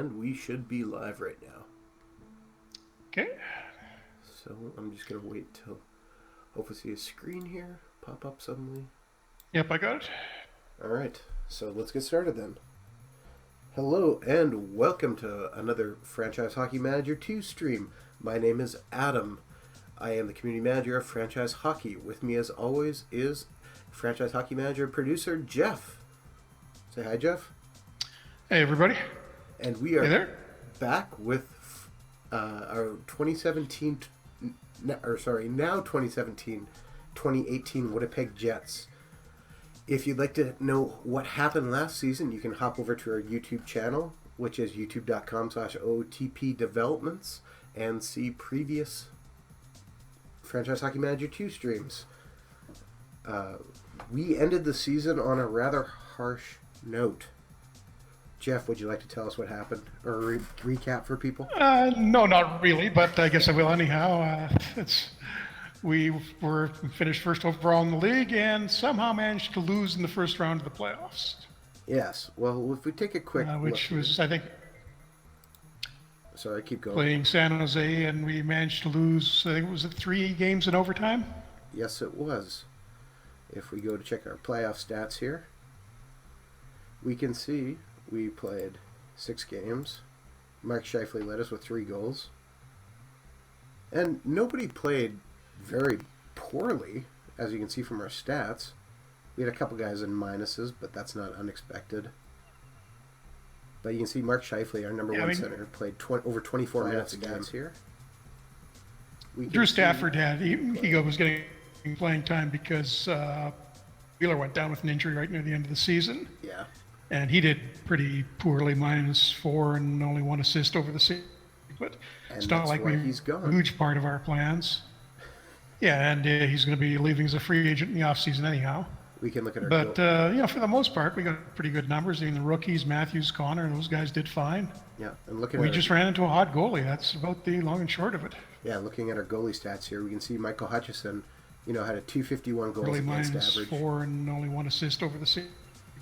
And we should be live right now. Okay. So I'm just going to wait till hopefully see a screen here pop up suddenly. Yep, I got it. All right, so let's get started then. Hello and welcome to another Franchise Hockey Manager 2 stream. My name is Adam. I am the community manager of Franchise Hockey. With me as always is Franchise Hockey Manager and producer Jeff. Say hi, Jeff. Hey, everybody. And we are there? back with our 2017, now 2017-2018 Winnipeg Jets. If you'd like to know what happened last season, you can hop over to our YouTube channel, which is youtube.com/OTPdevelopments, and see previous Franchise Hockey Manager 2 streams. We ended the season on a rather harsh note. Jeff, would you like to tell us what happened, or recap for people? No, not really, but I guess I will anyhow. We were finished first overall in the league and somehow managed to lose in the first round of the playoffs. Yes. Well, if we take a quick which look was, here. I think, Sorry, keep going. playing San Jose, and we managed to lose, I think, was it 3 games in overtime? Yes, it was. If we go to check our playoff stats here, we can see we played 6 games. Mark Scheifele led us with 3 goals. And nobody played very poorly, as you can see from our stats. We had a couple guys in minuses, but that's not unexpected. But you can see Mark Scheifele, our number one center, played over 24 minutes a game here. Drew Stafford he was getting playing time because Wheeler went down with an injury right near the end of the season. Yeah. And he did pretty poorly, -4 and only 1 assist over the season. But And it's not like he's gone. a huge part of our plans. Yeah, and he's going to be leaving as a free agent in the offseason anyhow. We can look at our But, for the most part, we got pretty good numbers. Even the rookies, Matthews, Connor, those guys did fine. Yeah, and looking We at just ran into a hot goalie. That's about the long and short of it. Yeah, looking at our goalie stats here, we can see Michael Hutchison, had a -251 goals Really against average. -4 and only 1 assist over the season.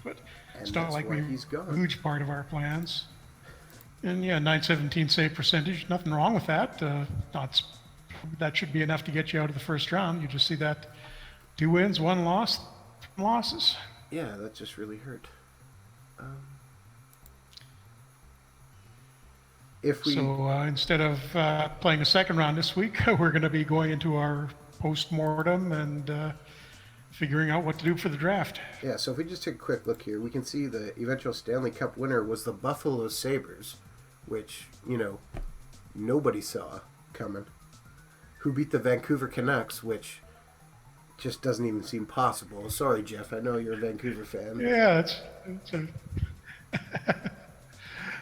But it's not like a huge part of our plans. And yeah, .917 save percentage, nothing wrong with that. That should be enough to get you out of the first round. You just see that 2 wins, 1 loss, losses. Yeah, that just really hurt. So instead of playing a second round this week, we're going to be going into our post-mortem and figuring out what to do for the draft. Yeah, so if we just take a quick look here, we can see the eventual Stanley Cup winner was the Buffalo Sabres, which, nobody saw coming, who beat the Vancouver Canucks, which just doesn't even seem possible. Sorry, Jeff, I know you're a Vancouver fan. Yeah,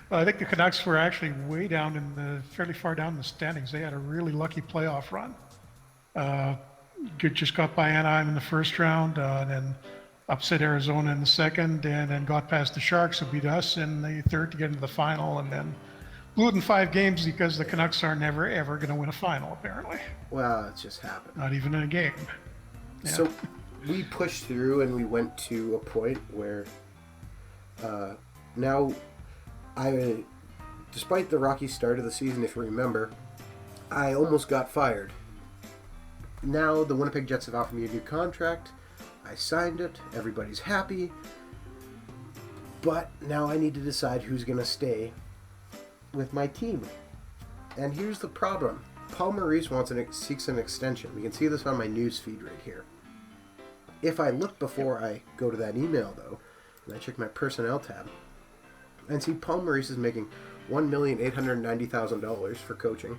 well, I think the Canucks were actually way down fairly far down in the standings. They had a really lucky playoff run. Just got by Anaheim in the first round, and then upset Arizona in the second, and then got past the Sharks, who beat us in the third to get into the final, and then blew it in 5 games because the Canucks are never, ever going to win a final, apparently. Well, it just happened. Not even in a game. Yeah. So we pushed through, and we went to a point where now despite the rocky start of the season, if you remember, I almost got fired. Now the Winnipeg Jets have offered me a new contract. I signed it. Everybody's happy. But now I need to decide who's going to stay with my team. And here's the problem. Paul Maurice seeks an extension. We can see this on my news feed right here. If I look before I go to that email, though, and I check my personnel tab, and see Paul Maurice is making $1,890,000 for coaching.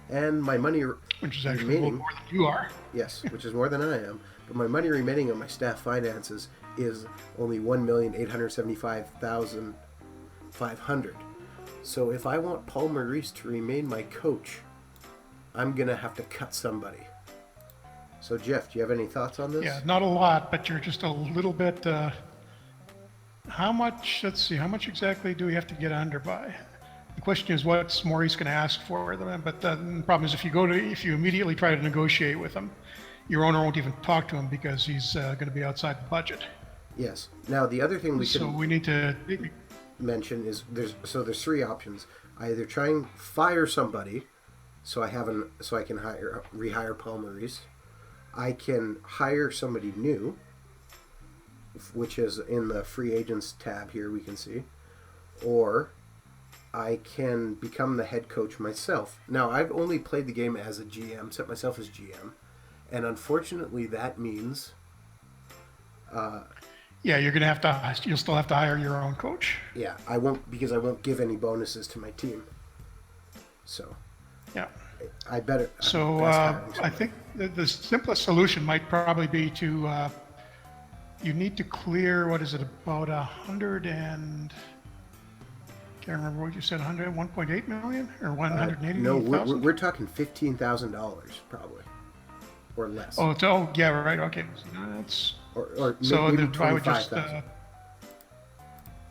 And my money which is actually a little more than you are. Yes, which is more than I am. But my money remaining on my staff finances is only $1,875,500. So if I want Paul Maurice to remain my coach, I'm going to have to cut somebody. So Jeff, do you have any thoughts on this? Yeah, not a lot, but you're just a little bit... how much exactly do we have to get under by? The question is, what's Maurice going to ask for them? But the problem is, if you immediately try to negotiate with him, your owner won't even talk to him because he's going to be outside the budget. Yes. Now the other thing we need to mention is there's 3 options. I either try and fire somebody, so I can rehire Paul Maurice. I can hire somebody new, which is in the free agents tab here we can see, or I can become the head coach myself. Now, I've only played the game as a GM, set myself as GM, and unfortunately that means... you'll still have to hire your own coach. Yeah, I won't give any bonuses to my team. So, yeah. I better... So, I think the simplest solution might probably be to... you need to clear, what is it, about 100 and... Can't remember what you said, 1.8 million or 180,000? No, we're talking $15,000 probably, or less. Oh, yeah, right. Okay, that's or so maybe I would just like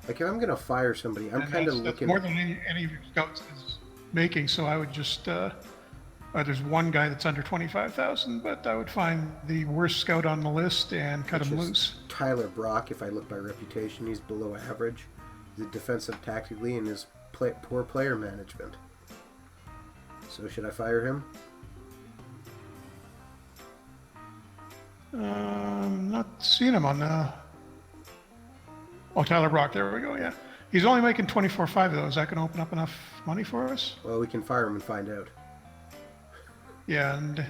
if I'm gonna fire somebody, I'm kind of looking. That's more than any of your scouts is making. So I would just there's one guy that's under 25,000, but I would find the worst scout on the list and cut him loose. Tyler Brock, if I look by reputation, he's below average. He's defensive tactically and his poor player management. So should I fire him? Not seeing him on the... Oh, Tyler Brock, there we go, yeah. He's only making 24.5 of those. That can open up enough money for us? Well, we can fire him and find out. Yeah, and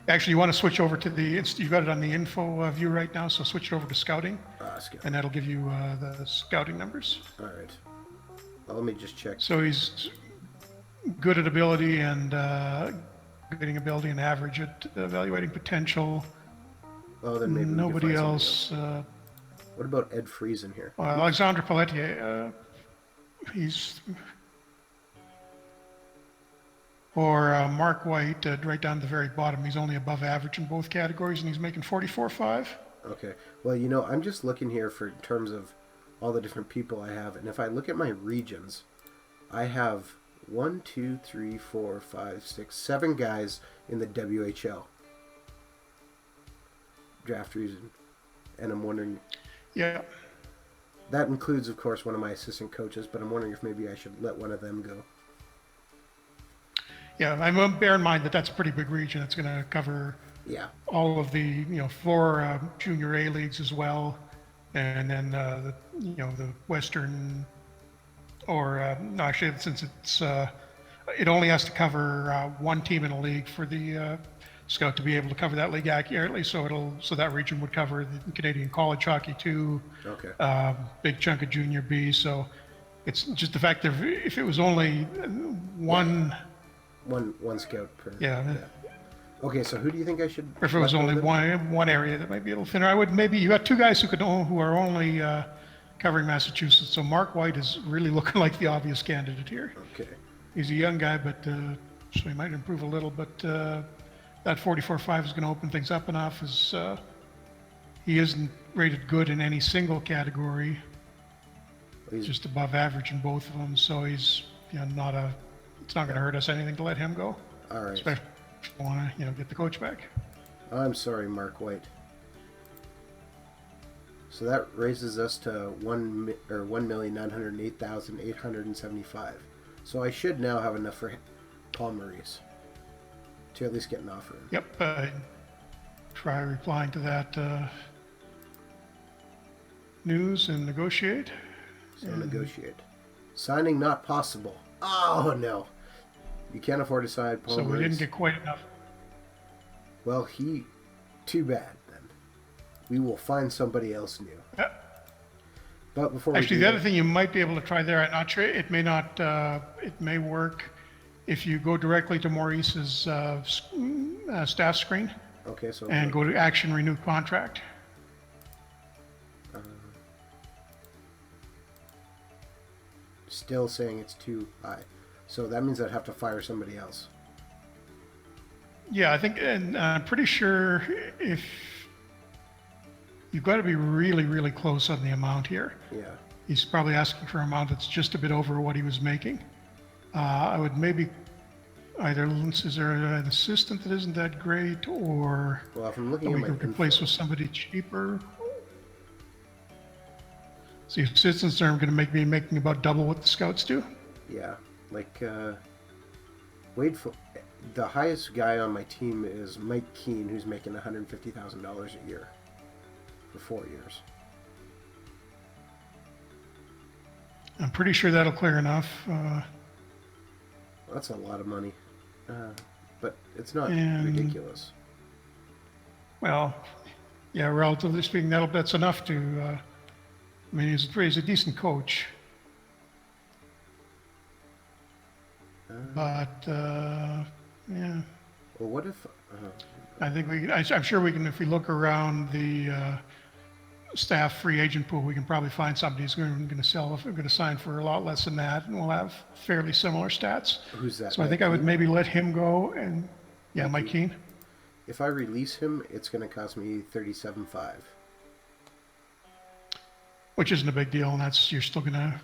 actually you want to switch over to you've got it on the info view right now, so switch it over to scouting. And that'll give you the scouting numbers. All right. Well, let me just check. So he's good at ability and getting ability and average at evaluating potential. Oh, then maybe nobody else. What about Ed Friesen here? Alexandre Pelletier. He's... Or Mark White, right down to the very bottom. He's only above average in both categories, and he's making 44.5. Okay. Well, I'm just looking here for in terms of all the different people I have, and if I look at my regions, I have 1, 2, 3, 4, 5, 6, 7 guys in the WHL draft region, and I'm wondering. Yeah. That includes, of course, one of my assistant coaches, but I'm wondering if maybe I should let one of them go. Yeah, bear in mind that that's a pretty big region. It's going to cover all of the 4 junior A leagues as well, and then the Western, or no, actually, since it only has to cover 1 team in a league for the scout to be able to cover that league accurately. So that region would cover the Canadian college hockey too. Okay. Big chunk of junior B. So it's just the fact that if it was only one. One scout per. Yeah. Okay, so who do you think I should? Or if it was only one area that might be a little thinner, I would maybe you got 2 guys who are only covering Massachusetts. So Mark White is really looking like the obvious candidate here. Okay. He's a young guy, but so he might improve a little. But that 44.5 is going to open things up enough. As he isn't rated good in any single category, he's just above average in both of them. So he's not a. It's not going to hurt us anything to let him go. All right. Especially if you want to, get the coach back. I'm sorry, Mark White. So that raises us to 1,908,875. So I should now have enough for Paul Maurice to at least get an offer in. Yep. Try replying to that news and negotiate. Negotiate. Signing not possible. Oh, no. You can't afford to sign Paul Maurice. So we didn't get quite enough. Well, too bad, then. We will find somebody else new. But before actually, the other thing you might be able to try there, I'm not sure, it may not, it may work if you go directly to Maurice's staff screen. Okay, so. And go to Action Renew Contract. Still saying it's too high. So that means I'd have to fire somebody else. Yeah, I think, and I'm pretty sure if you've got to be really, really close on the amount here. Yeah. He's probably asking for an amount that's just a bit over what he was making. I would maybe either, is there an assistant that isn't that great, or well, if I'm looking at we my could replace with somebody cheaper. the assistants are going to be making about double what the scouts do. Yeah, like the highest guy on my team is Mike Keane, who's making $150,000 a year for 4 years. I'm pretty sure that'll clear enough. That's a lot of money, but it's not ridiculous. Well, yeah, relatively speaking, that's enough to. I mean, he's a decent coach, but yeah. Well, what if? I think I'm sure we can. If we look around the staff free agent pool, we can probably find somebody who's going to sign for a lot less than that, and we'll have fairly similar stats. Who's that? So I think I would maybe let him go, and Mike Keane. If I release him, it's going to cost me $37.5. Which isn't a big deal, and you're still going to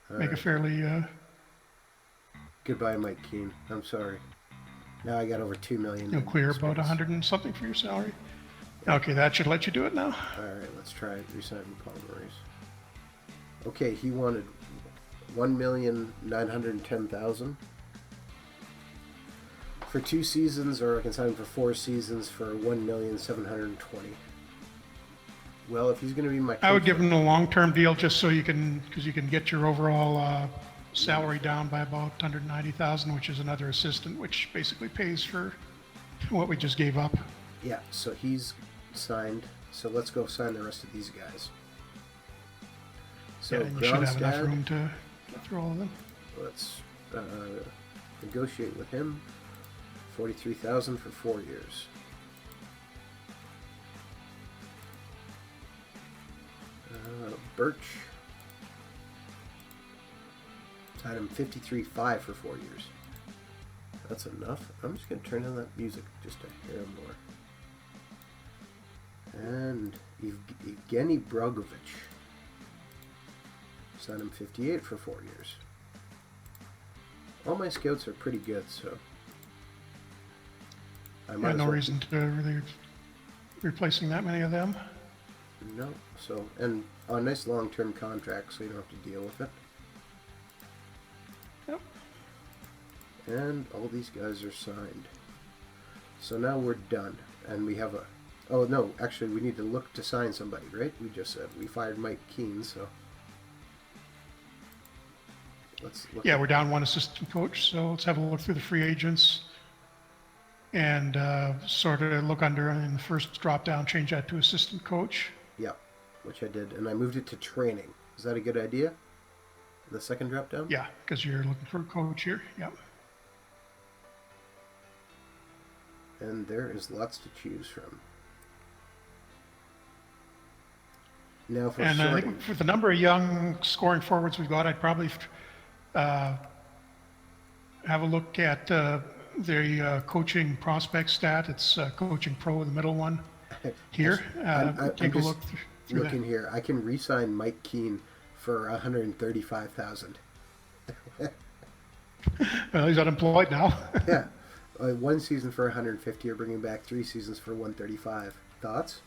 make a fairly. Goodbye, Mike Keane. I'm sorry. Now I got over $2 million. You'll clear about 100 and something for your salary. Okay, that should let you do it now. All right, let's try it. Resign Paul Maurice. Okay, he wanted $1,910,000 for 2 seasons, or I can sign him for 4 seasons for $1,720,000. Well, if he's going to be my coach, I would give him a long-term deal just so you can get your overall salary down by about $190,000, which is another assistant, which basically pays for what we just gave up. Yeah, so he's signed. So let's go sign the rest of these guys. So yeah, and you should have enough room to get through all of them. Let's negotiate with him. $43,000 for 4 years. Birch. Sign him $53.5 for 4 years. That's enough. I'm just going to turn down that music just a hair more. And Evgeny Brogovich. Sign him $58 for 4 years. All my scouts are pretty good, so no reason to really replacing that many of them. No, so and a nice long-term contract, so you don't have to deal with it. Yep. And all these guys are signed. So now we're done, and we have a. Oh no, actually, we need to look to sign somebody, right? We just said we fired Mike Keane, so. Let's look. Yeah, we're down one assistant coach, so let's have a look through the free agents and sort of look under in the first drop down, change that to assistant coach. Yeah, which I did, and I moved it to training. Is that a good idea? The second drop down? Yeah, because you're looking for a coach here. Yep. And there is lots to choose from. Now for sorting. I think for the number of young scoring forwards we've got, I'd probably have a look at the coaching prospect stat. It's coaching pro, the middle one here. Take a look through looking that. Here. I can re-sign Mike Keane for $135,000. Well, he's unemployed now. Yeah, 1 season for $150. You're bringing back 3 seasons for $135. Thoughts?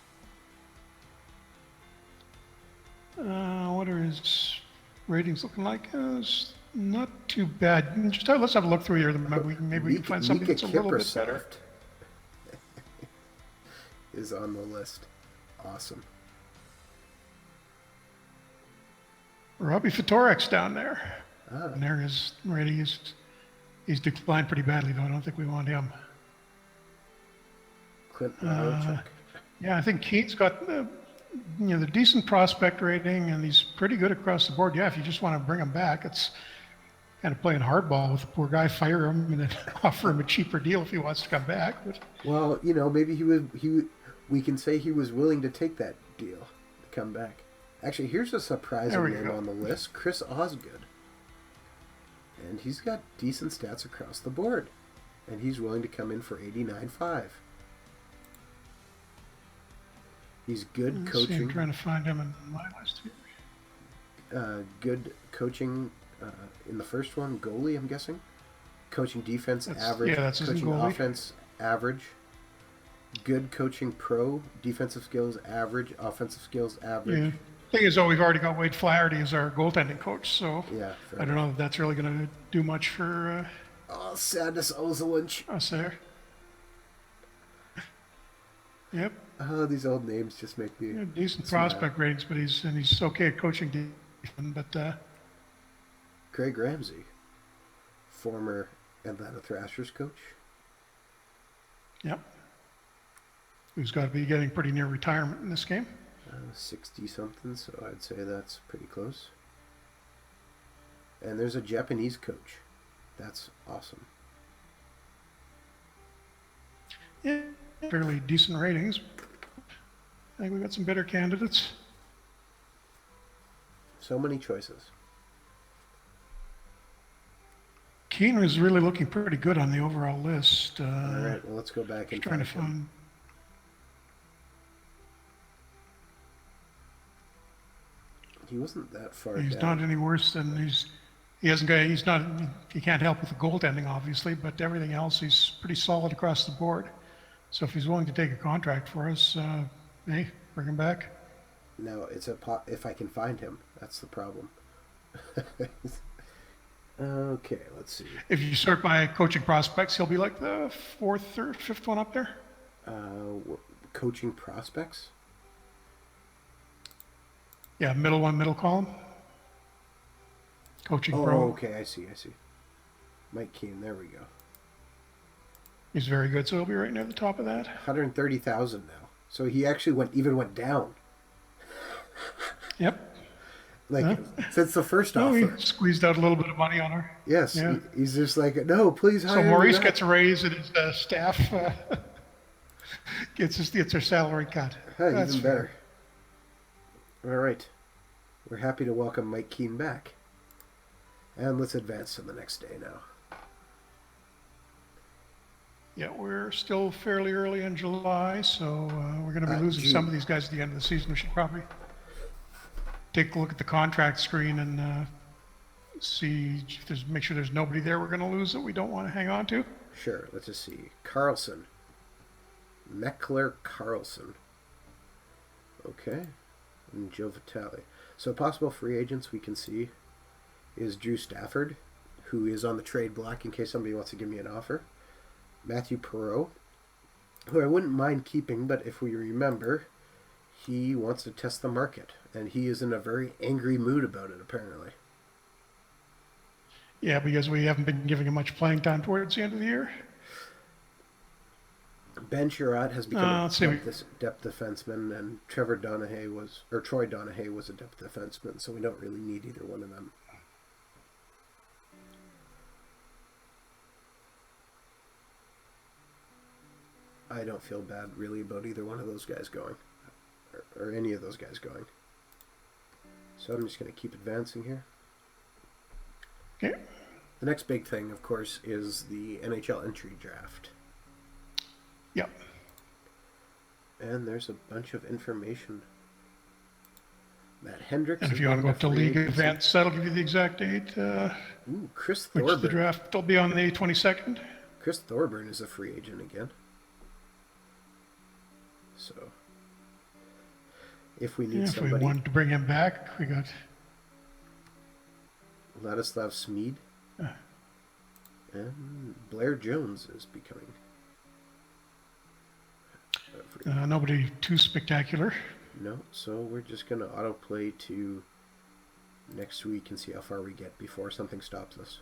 What are his ratings looking like? It's not too bad. Let's have a look through here. Maybe we can find something that's a little bit better. Is on the list. Awesome. Robbie Fatorek's down there. Ah. And there his rating is. He's declined pretty badly, though. I don't think we want him. Yeah, I think Keane's got the decent prospect rating, and he's pretty good across the board. Yeah, if you just want to bring him back, it's kind of playing hardball with the poor guy. Fire him and then offer him a cheaper deal if he wants to come back. But, well, maybe we can say he was willing to take that deal to come back. Actually, here's a surprising name on the list, Chris Osgood. And he's got decent stats across the board. And he's willing to come in for $89.5. He's good coaching. I'm trying to find him in my list here. Good coaching in the first one, goalie, I'm guessing. Coaching defense, average. Yeah, that's coaching goalie. Offense, average. Good coaching pro, defensive skills, average. Offensive skills, average. thing is, though, we've already got Wade Flaherty as our goaltending coach, so Yeah. I don't know if that's really going to do much for Sadness Ozelinch. us there. Yep. These old names just make me decent smile. prospect ratings, but he's okay at coaching defense. But Craig Ramsey, former Atlanta Thrashers coach. Yep. Who's got to be getting pretty near retirement in this game. 60-something, so I'd say that's pretty close. And there's a Japanese coach. That's awesome. Yeah, fairly decent ratings. I think we've got some better candidates. So many choices. Keener is really looking pretty good on the overall list. All right, well, let's go back and trying to find him. find. He wasn't that far He's down. not any worse than he can't help with the goaltending, obviously, but everything else, he's pretty solid across the board. So if he's willing to take a contract for us, hey, bring him back. No, it's if I can find him. That's the problem. Okay, let's see. If you sort by coaching prospects, he'll be like the fourth or fifth one up there. Coaching prospects? Yeah, middle column. Coaching Oh, pro. okay, I see. Mike Keane, there we go. He's very good, so he'll be right near the top of that. 130,000 now. So he actually went down. Yep. Since the first offer. He squeezed out a little bit of money on her. Yes, Yeah. he's just like, no, please hire So me Maurice back." gets a raise and his staff gets their salary cut. Hey, That's even fair. better. All right. We're happy to welcome Mike Keane back. And let's advance to the next day now. Yeah, we're still fairly early in July, so we're going to be losing June. some of these guys at the end of the season. We should probably take a look at the contract screen and make sure there's nobody there we're going to lose that we don't want to hang on to. Sure, let's just see. Carlson. Meckler Carlson. Okay. And Joe Vitale. So possible free agents we can see is Drew Stafford, who is on the trade block in case somebody wants to give me an offer. Matthew Perreault, who I wouldn't mind keeping, but if we remember, he wants to test the market, and he is in a very angry mood about it, apparently. Yeah, because we haven't been giving him much playing time towards the end of the year. Ben Sherratt has become a depth defenseman, and Troy Donahue was a depth defenseman, so we don't really need either one of them. I don't feel bad really about either one of those guys going, or any of those guys going. So I'm just going to keep advancing here. Okay. The next big thing, of course, is the NHL entry draft. Yep. And there's a bunch of information. Matt Hendricks. And if you want to go up to League Events, that'll give you the exact date. Chris Which Thorburn. the draft will be on the 22nd. Chris Thorburn is a free agent again. So, if we need somebody. If we wanted to bring him back, we got Ladislav Smeed. And Blair Jones is becoming. Nobody too spectacular. No, so we're just going to autoplay to next week and see how far we get before something stops us.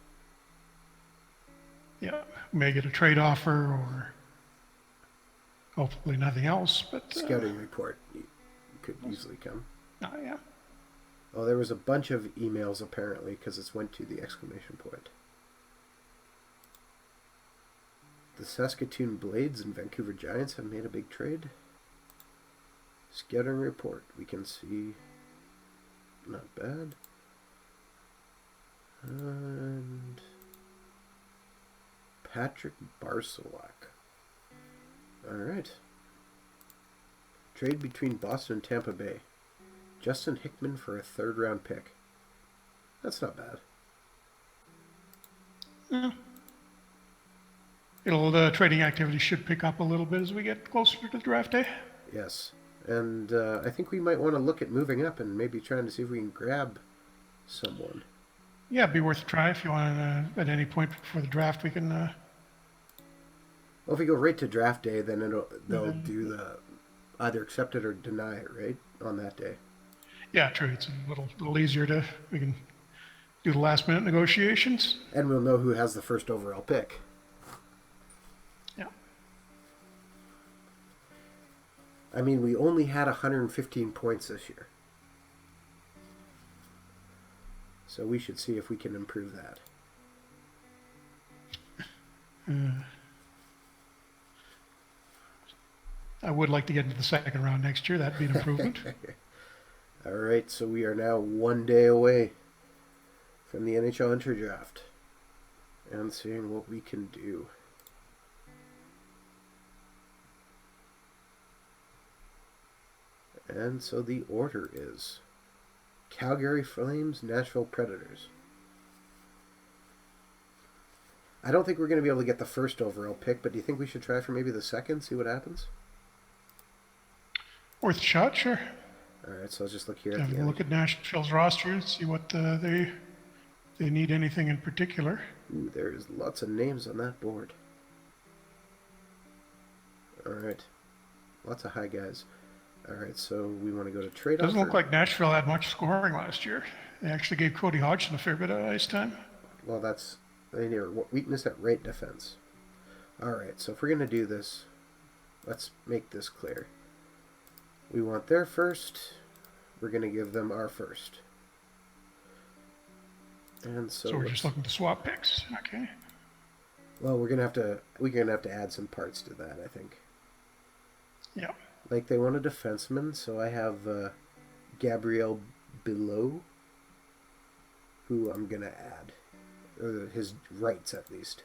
Yeah, we may get a trade offer or hopefully nothing else, but... Scouting report could easily come. Yeah. Oh, there was a bunch of emails apparently because it went to the exclamation point. The Saskatoon Blades and Vancouver Giants have made a big trade. Scouting report, we can see, not bad. And Patrick Barcelak. Alright. Trade between Boston and Tampa Bay. Justin Hickman for a third-round pick. That's not bad. Yeah. Trading activity should pick up a little bit as we get closer to the draft day. Yes. And I think we might want to look at moving up and maybe trying to see if we can grab someone. Yeah, it'd be worth a try if you want at any point before the draft. We can. Well, if we go right to draft day, then they'll do the either accept it or deny it, right, on that day. Yeah, true. It's a little easier to. We can do the last minute negotiations. And we'll know who has the first overall pick. Yeah. I mean, we only had 115 points this year. So we should see if we can improve that. I would like to get into the second round next year. That'd be an improvement. All right, so we are now 1 day away from the NHL entry draft and seeing what we can do. And so the order is Calgary Flames, Nashville Predators. I don't think we're going to be able to get the first overall pick, but do you think we should try for maybe the second, see what happens? Worth a shot, sure. All right, so let's just look here. Have a look at Nashville's roster and see what they need anything in particular. Ooh, there's lots of names on that board. All right, lots of high guys. All right, so we want to go to trade. Doesn't look like Nashville had much scoring last year. They actually gave Cody Hodgson a fair bit of ice time. Well, that's their weakness at right defense. All right, so if we're going to do this, let's make this clear. We want their first. We're going to give them our first. And so we're just looking to swap picks. Okay. Well, we're going to have to add some parts to that, I think. Yeah. Like they want a defenseman, so I have Gabriel Below, who I'm going to add. His rights, at least.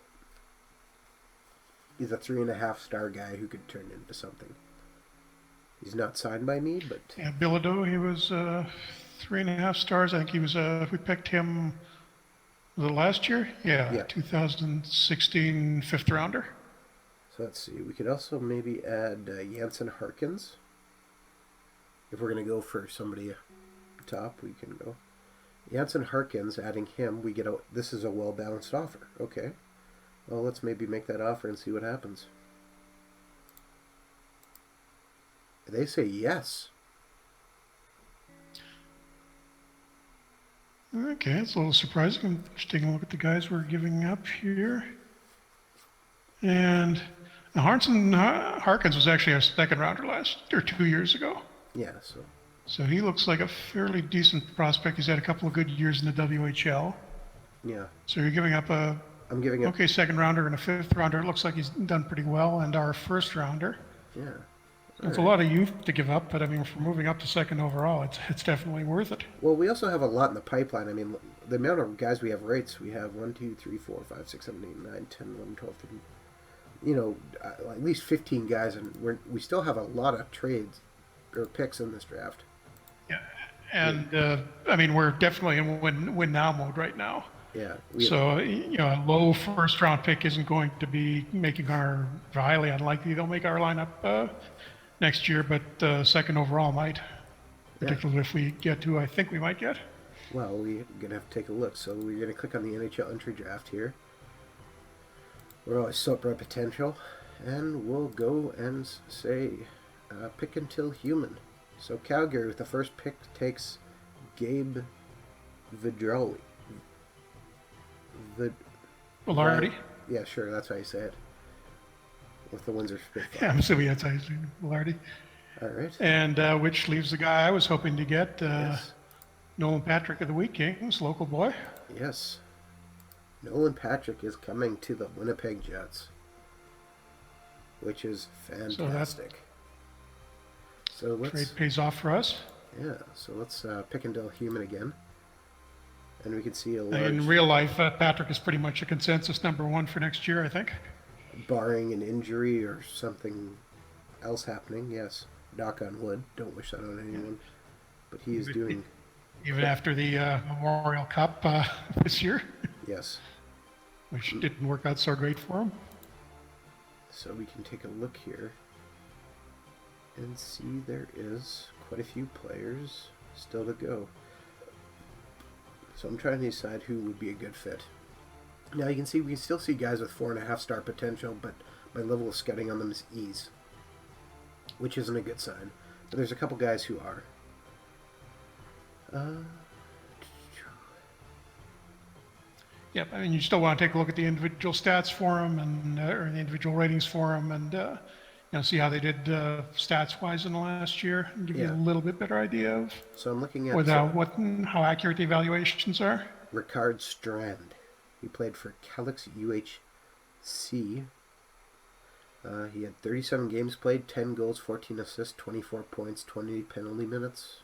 He's a 3.5-star guy who could turn into something. He's not signed by me, but... Yeah, Bilodeau, he was 3.5 stars. I think he was, we picked him, was it last year? Yeah. 2016 fifth rounder. So let's see. We could also maybe add Jansen Harkins. If we're going to go for somebody top, we can go. Jansen Harkins, adding him, we get this is a well-balanced offer. Okay. Well, let's maybe make that offer and see what happens. They say yes. Okay, it's a little surprising. I'm just taking a look at the guys we're giving up here. And Harkins was actually a second rounder 2 years ago. Yeah, so he looks like a fairly decent prospect. He's had a couple of good years in the WHL. Yeah. So you're giving up I'm giving up. Okay, second rounder and a fifth rounder. It looks like he's done pretty well, and our first rounder. Yeah. It's a lot of youth to give up, but I mean, if we're moving up to second overall, it's definitely worth it. Well, we also have a lot in the pipeline. I mean, the amount of guys we have rights, we have 1, 2, 3, 4, 5, 6, 7, 8, 9, 10, 11, 12, 13, at least 15 guys, and we still have a lot of trades or picks in this draft. Yeah, and I mean, we're definitely in win now mode right now. Yeah. So, a low first round pick isn't going to be making our highly unlikely they'll make our lineup next year, but second overall might, particularly if we get to I think we might get. Well, we're going to have to take a look. So we're going to click on the NHL entry draft here. We're always sort by potential, and we'll go and say pick until human. So Calgary with the first pick takes Gabe Vidroli. Velarde? Yeah, sure, that's how you say it. With the Windsor Spitfire. Yeah, I'm assuming that's how you say it, Velarde. All right. And which leaves the guy I was hoping to get, Yes. Nolan Patrick of the Wheat Kings, local boy. Yes. Nolan Patrick is coming to the Winnipeg Jets, which is fantastic. So let's trade pays off for us. Yeah, so let's pick until human again. And we can see a large... In real life, Patrick is pretty much a consensus #1 for next year, I think. Barring an injury or something else happening, yes. Knock on wood. Don't wish that on anyone. But he is doing... Even after the Memorial Cup this year. Yes. Which didn't work out so great for him. So we can take a look here. And see, there is quite a few players still to go. So I'm trying to decide who would be a good fit. Now you can see, we can still see guys with 4.5-star potential, but my level of scouting on them is E's, which isn't a good sign. But there's a couple guys who are. Yep, I mean, you still want to take a look at the individual stats for them and or the individual ratings for them, and see how they did stats-wise in the last year, and give you a little bit better idea of. So I'm looking at how accurate the evaluations are. Ricard Strand. He played for Calix UHC. He had 37 games played, 10 goals, 14 assists, 24 points, 20 penalty minutes.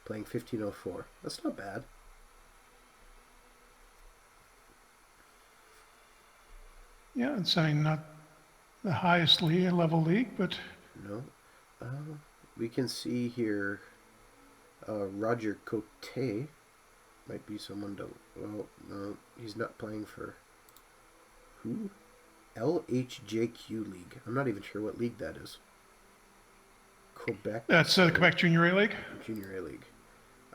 Playing 1504. That's not bad. Yeah, it's not the highest level league, but... No. We can see here Roger Cote might be someone to... Well, no, he's not playing for... Who? LHJQ League. I'm not even sure what league that is. Quebec? That's the Quebec Junior A League? Junior A League.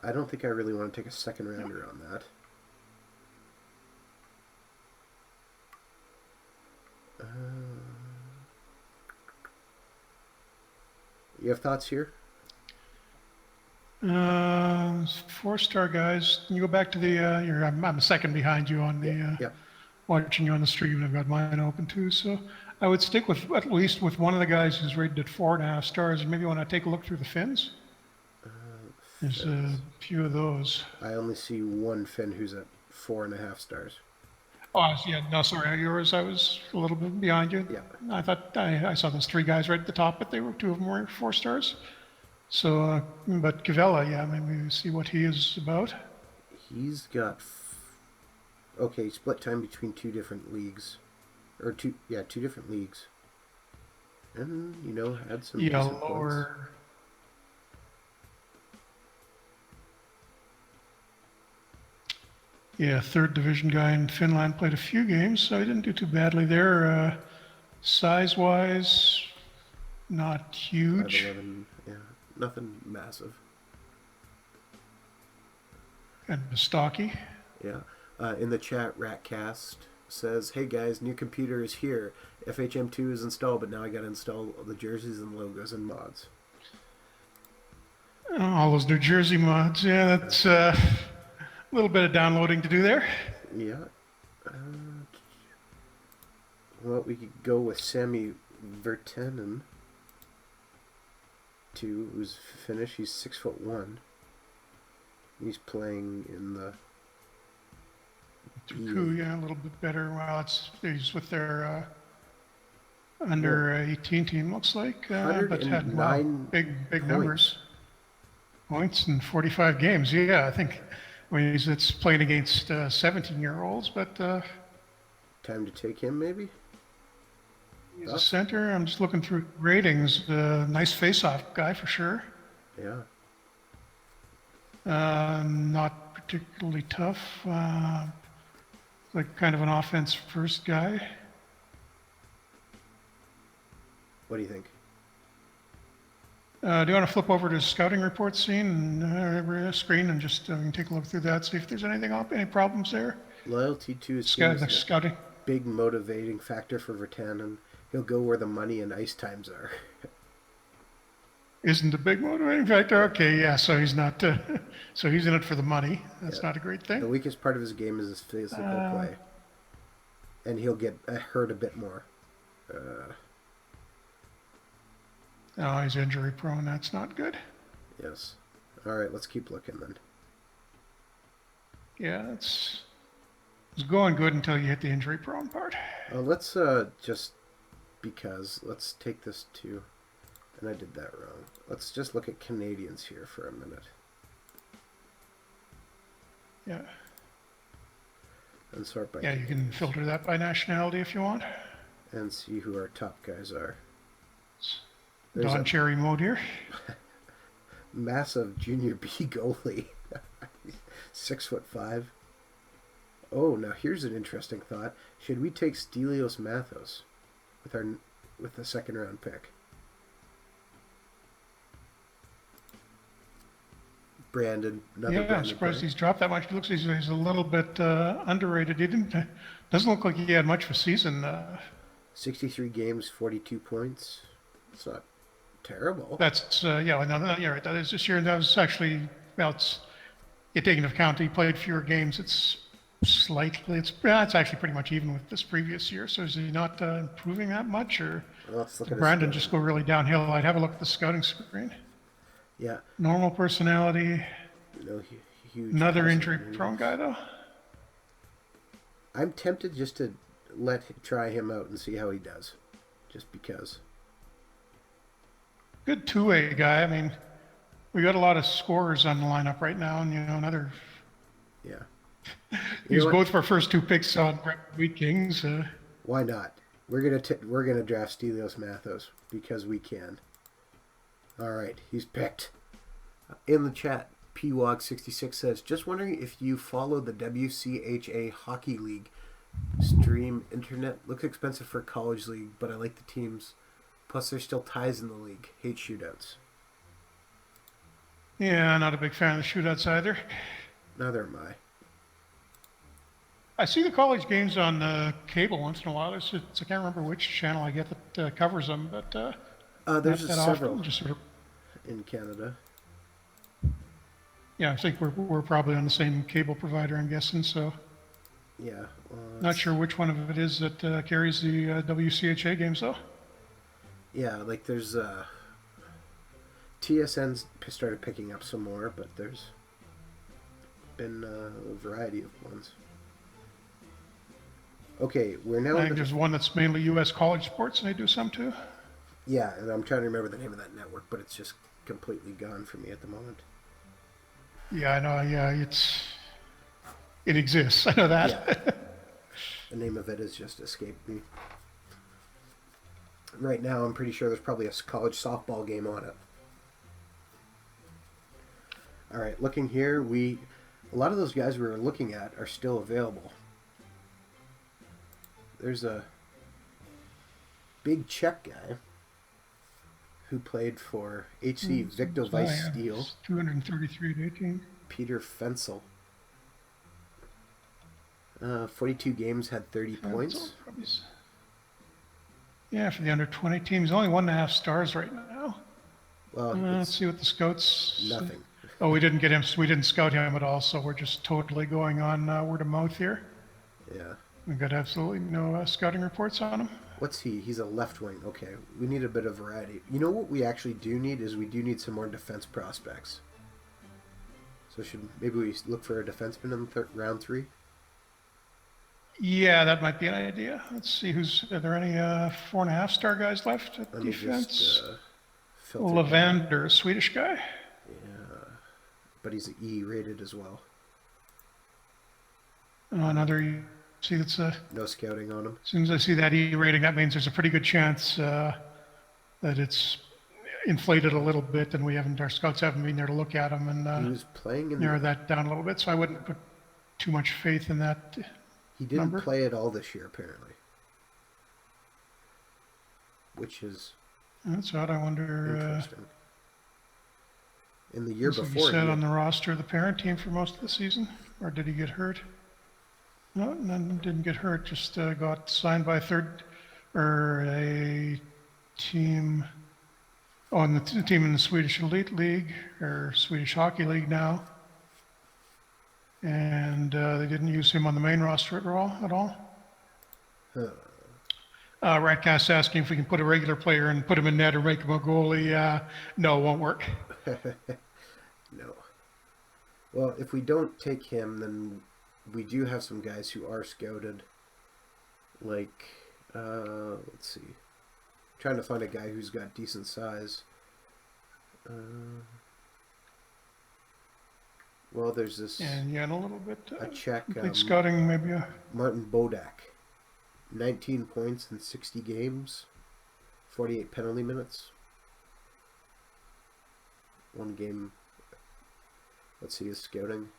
I don't think I really want to take a second rounder on that. You have thoughts here? 4-star guys. Can you go back to the... I'm a second behind you on the... Watching you on the stream, and I've got mine open too. So I would stick with at least with one of the guys who's rated at 4.5 stars, and maybe you want to take a look through the Finns. There's a few of those. I only see one Finn who's at 4.5 stars. Oh, yeah, no, sorry, yours. I was a little bit behind you. Yeah. I thought I saw those 3 guys right at the top, but two of them were 4 stars. So, but Cavella, yeah, maybe see what he is about. He's got. Okay, split time between 2 different leagues. Two different leagues. And, had some decent points. Yeah, 3rd division guy in Finland, played a few games, so he didn't do too badly there. Size-wise, not huge. 5'11", yeah, nothing massive. And stocky. Yeah. In the chat, Ratcast says, "Hey guys, new computer is here. FHM2 is installed, but now I got to install the jerseys and logos and mods." All those New Jersey mods, yeah, that's a little bit of downloading to do there. Yeah. Well, we could go with Sammy Virtanen, who's Finnish. He's 6'1". He's playing in the... Yeah, a little bit better. Well, he's with their under 18 team, looks like, but had big numbers. Points in 45 games. Yeah, I think it's playing against 17-year-olds, but time to take him, maybe. He's a center. I'm just looking through ratings. Nice face-off guy for sure. Yeah. Not particularly tough. Like kind of an offense first guy. What do you think? Do you want to flip over to scouting report scene and screen and just take a look through that, see if there's any problems there? Loyalty to his scouting. Big motivating factor for Virtanen. He'll go where the money and ice times are. Isn't a big motivating factor? Okay, yeah, so he's not, so he's in it for the money. That's not a great thing. The weakest part of his game is his physical play. And he'll get hurt a bit more. Oh, he's injury prone. That's not good. Yes. All right, let's keep looking then. Yeah, it's going good until you hit the injury prone part. Let's let's take this to... And I did that wrong. Let's just look at Canadians here for a minute. Yeah. And sort by... Yeah, you can filter that by nationality if you want. And see who our top guys are. Don Cherry mode here. Massive junior B goalie. 6'5". Oh, now here's an interesting thought. Should we take Stelios Mathos with the second round pick? Brandon, another Yeah, I'm Brandon surprised player. he's dropped that much. He looks he's a little bit underrated. He doesn't look like he had much of a season. 63 games, 42 points. It's not terrible. That's yeah, no, you're right. That is this year. That was actually well, it's you taking into account he played fewer games. It's slightly. It's actually pretty much even with this previous year. So is he not improving that much, or Let's look did at Brandon just go really downhill? I'd have a look at the scouting screen. Yeah. Normal personality. No huge. Another injury-prone guy, though. I'm tempted just to try him out and see how he does, just because. Good two-way guy. I mean, we got a lot of scorers on the lineup right now, and another. Yeah. He's both of our first two picks on Wheat Kings. Why not? We're gonna draft Stelios Mathos because we can. All right, he's picked. In the chat, PWOG66 says, just wondering if you follow the WCHA Hockey League stream internet. Looks expensive for a college league, but I like the teams. Plus, there's still ties in the league. Hate shootouts. Yeah, not a big fan of the shootouts either. Neither am I. I see the college games on cable once in a while. I can't remember which channel I get that covers them, but there's several often, just sort of, in Canada. Yeah, I think we're probably on the same cable provider, I'm guessing. So yeah, not sure which one of it is that carries the WCHA games though. Yeah, like there's TSN's started picking up some more, but there's been a variety of ones. Okay, we're now. I think there's one that's mainly U.S. college sports, and they do some too. Yeah, and I'm trying to remember the name of that network, but it's just completely gone for me at the moment. Yeah, I know. Yeah, it exists. I know that. Yeah. The name of it has just escaped me. Right now, I'm pretty sure there's probably a college softball game on it. All right, looking here, a lot of those guys we were looking at are still available. There's a big Czech guy who played for HC Victor Weiss Steel. 233 to 18. Peter Fensel. 42 games, had 30 points. Yeah, for the under 20 team, he's only 1.5 stars right now. Well, let's see what the scouts. Nothing. Oh, we didn't get him. We didn't scout him at all, so we're just totally going on word of mouth here. Yeah. We've got absolutely no scouting reports on him. What's he? He's a left wing. Okay, we need a bit of variety. You know what we actually do need is we do need some more defense prospects. So maybe we look for a defenseman in round 3? Yeah, that might be an idea. Let's see are there any 4.5 star guys left at defense? Levander, a Swedish guy. Yeah, but he's E rated as well. Another. See, that's no scouting on him. As soon as I see that E rating, that means there's a pretty good chance that it's inflated a little bit, and our scouts haven't been there to look at him and he was playing narrow that down a little bit. So I wouldn't put too much faith in that. He didn't play at all this year, apparently, which is that's odd. I wonder. Interesting. In the year before, he sat on the roster of the parent team for most of the season, or did he get hurt? No, didn't get hurt. Just got signed by a team on the team in the Swedish Elite League or Swedish Hockey League now, and they didn't use him on the main roster at all. Ratcast asking if we can put a regular player and put him in net or make him a goalie. No, it won't work. No. Well, if we don't take him, then we do have some guys who are scouted. Like, let's see. I'm trying to find a guy who's got decent size. Well, there's this. And a little bit. A Czech. Scouting, maybe. Martin Bodak. 19 points in 60 games. 48 penalty minutes. One game. Let's see his scouting.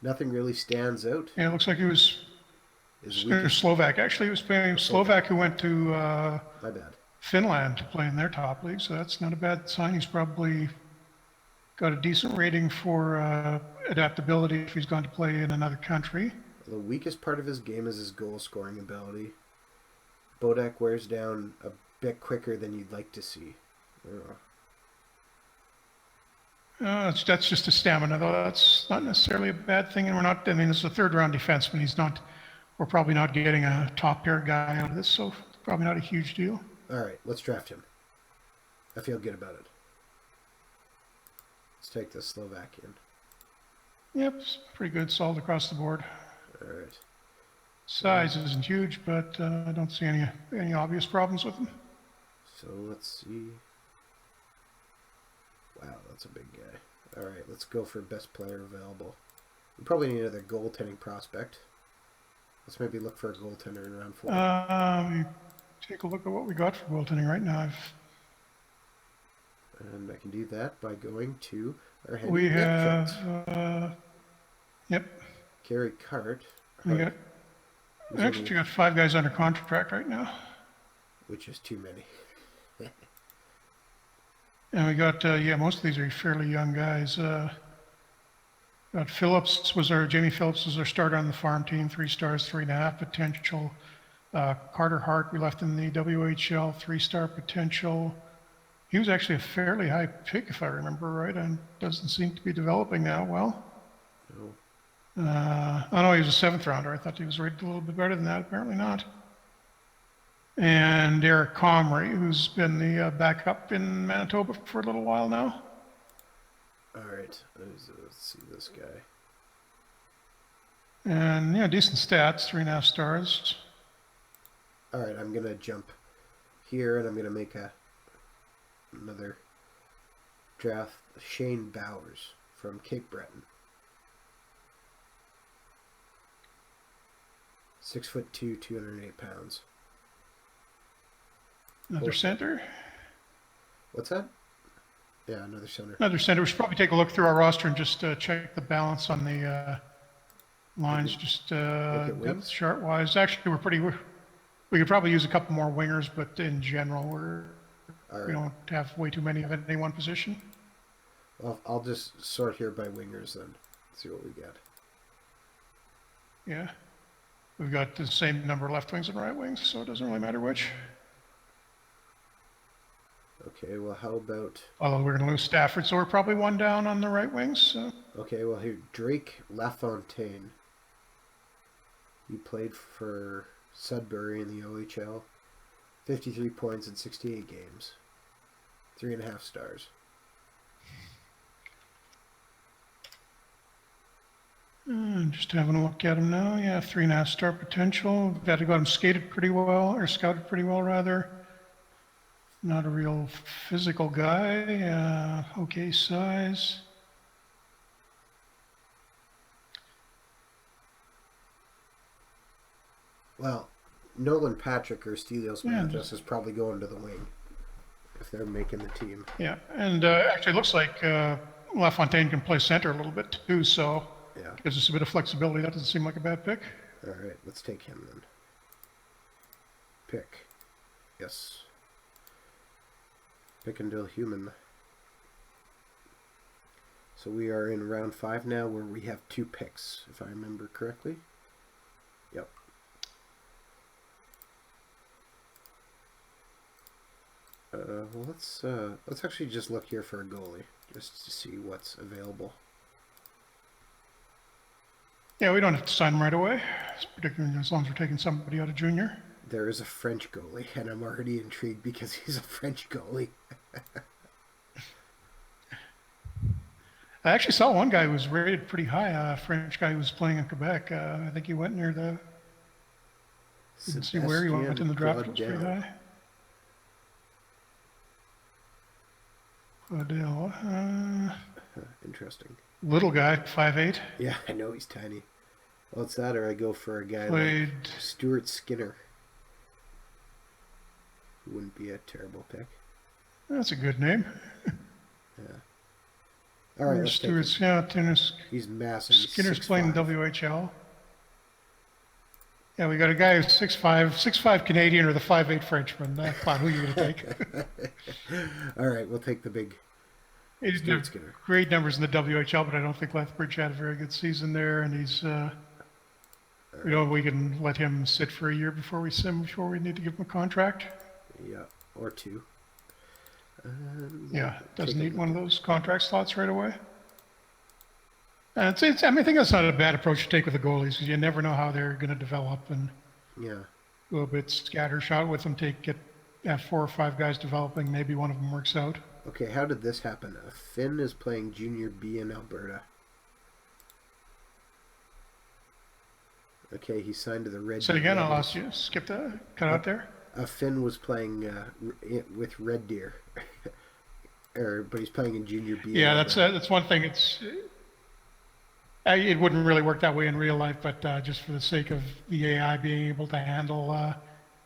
Nothing really stands out. Yeah, it looks like he was Slovak. Actually, he was playing Slovak who went to my bad. Finland to play in their top league, so that's not a bad sign. He's probably got a decent rating for adaptability if he's going to play in another country. The weakest part of his game is his goal-scoring ability. Bodak wears down a bit quicker than you'd like to see. That's just a stamina, though. That's not necessarily a bad thing. And we're not, I mean, this is a third-round defenseman. We're probably not getting a top-pair guy out of this, so it's probably not a huge deal. All right, let's draft him. I feel good about it. Let's take the Slovakian. Yep, it's pretty good, solid across the board. All right. Size isn't huge, but I don't see any obvious problems with him. So let's see. Wow, that's a big guy. All right, let's go for best player available. We probably need another goaltending prospect. Let's maybe look for a goaltender in round 4. Take a look at what we got for goaltending right now. And I can do that by going to our head. We have, yep. Carey Cart. We actually got 5 guys under contract right now. Which is too many. And we got, most of these are fairly young guys. Got Jamie Phillips was our starter on the farm team, 3 stars, 3.5 potential. Carter Hart, we left in the WHL, 3-star potential. He was actually a fairly high pick, if I remember right, and doesn't seem to be developing that well. No. No, he was a 7th rounder. I thought he was rated a little bit better than that. Apparently not. And Eric Comrie, who's been the backup in Manitoba for a little while now. All right, let's see this guy. And decent stats, 3.5 stars. All right, I'm gonna jump here, and I'm gonna make another draft. Shane Bowers from Cape Breton. 6'2", 208 pounds. Another center. What's that? Yeah, another center. Another center. We should probably take a look through our roster and just check the balance on the lines, just depth chart wise. Actually, we could probably use a couple more wingers, but in general, we don't have way too many of any one position. Well, I'll just sort here by wingers then. See what we get. Yeah. We've got the same number of left wings and right wings, so it doesn't really matter which. Okay, well, how about... Although we're going to lose Stafford, so we're probably 1 down on the right wings. So. Okay, well, here, Drake Lafontaine. He played for Sudbury in the OHL. 53 points in 68 games. 3.5 stars. Just having a look at him now. Yeah, 3.5 star potential. Got him scouted pretty well, rather. Not a real physical guy. Okay size. Well, Nolan Patrick or Stelios Mathis is probably going to the wing if they're making the team. Yeah, and actually it looks like LaFontaine can play center a little bit too, so gives us a bit of flexibility. That doesn't seem like a bad pick. All right, let's take him then. Pick. Yes. Pick until human. So we are in round 5 now where we have 2 picks, if I remember correctly. Yep. Well, let's actually just look here for a goalie, just to see what's available. Yeah, we don't have to sign him right away, particularly as long as we're taking somebody out of junior. There is a French goalie, and I'm already intrigued because he's a French goalie. I actually saw one guy who was rated pretty high, a French guy who was playing in Quebec. I think he went near the... Didn't see where he went in the draft. It was pretty high. Claudel. Interesting. Little guy, 5'8". Yeah, I know he's tiny. Well, it's that, or I go for a guy like Stuart Skinner. Who wouldn't be a terrible pick. That's a good name. Yeah. All right, let's Stuart's, tennis. He's massive. Skinner's playing in WHL. Yeah, we got a guy who's 6'5" Canadian or the 5'8" Frenchman. Cloud, who are you going to take? All right, we'll take the big He didn't have great numbers in the WHL, but I don't think Lethbridge had a very good season there, and he's, we can let him sit for a year before we need to give him a contract. Yeah, or 2. Yeah, doesn't need one of those contract slots right away. I think that's not a bad approach to take with the goalies, because you never know how they're going to develop, and go a bit scattershot with them. Have 4 or 5 guys developing. Maybe one of them works out. Okay, how did this happen? A Finn is playing Junior B in Alberta. Okay, he signed to the Red Deer. Say again, I lost you. Skip that. Cut out there. A Finn was playing with Red Deer, but he's playing in Junior B. Yeah, that's one thing. It wouldn't really work that way in real life, but just for the sake of the AI being able to handle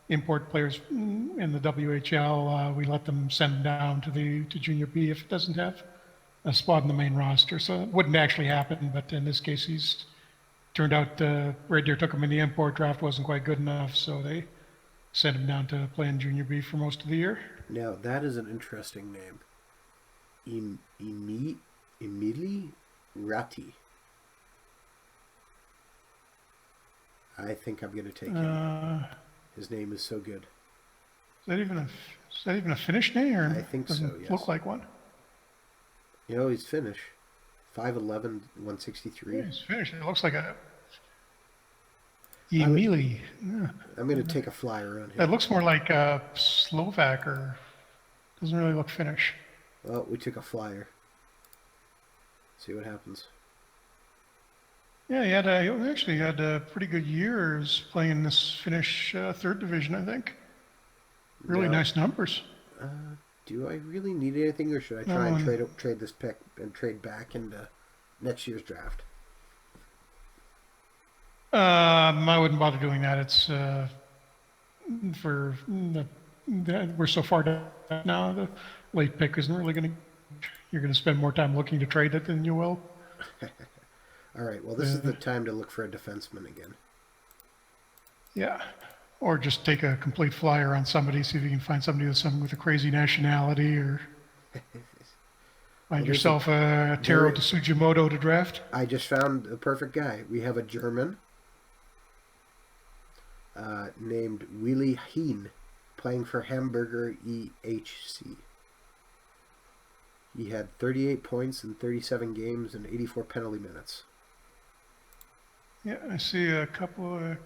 import players in the WHL, we let them send them down to Junior B if it doesn't have a spot in the main roster. So it wouldn't actually happen, but in this case, he's turned out Red Deer took him in the import draft, wasn't quite good enough, so they sent him down to play in Junior B for most of the year. Now, that is an interesting name. Emili Ratti. I think I'm going to take him. His name is so good. Is that even a Finnish name? Or I think so, yes. Look like one. He's Finnish. 5'11", 163. Yeah, he's Finnish. It looks like a Emili. I'm going to take a flyer on him. It looks more like a Slovak, or doesn't really look Finnish. Well, we took a flyer. See what happens. Yeah, he actually had pretty good years playing in this Finnish 3rd division, I think. Really nice numbers. Do I really need anything, or should I try and trade this pick and trade back into next year's draft? I wouldn't bother doing that. It's we're so far down now. The late pick isn't really going to. You're going to spend more time looking to trade it than you will. All right. Well, this is the time to look for a defenseman again. Yeah. Or just take a complete flyer on somebody, see if you can find somebody with a crazy nationality, or find yourself a Taro Tsujimoto to draft. I just found the perfect guy. We have a German named Willi Heen playing for Hamburger EHC. He had 38 points in 37 games and 84 penalty minutes. Yeah, I see a couple of...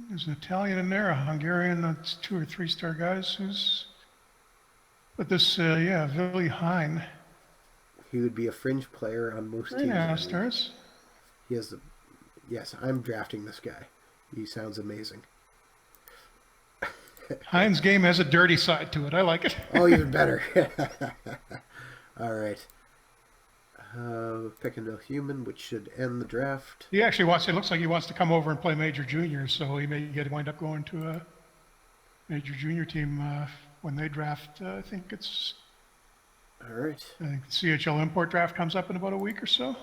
There's an Italian in there, a Hungarian, that's 2 or 3 star guys. But this, Willi Heen. He would be a fringe player on most teams. Yeah, stars. He has yes, I'm drafting this guy. He sounds amazing. Hein's game has a dirty side to it. I like it. Oh, even better. All right. Picking a human, which should end the draft. He actually it looks like he wants to come over and play major junior, so he may wind up going to a major junior team when they draft. I think it's... All right. I think the CHL import draft comes up in about a week or so.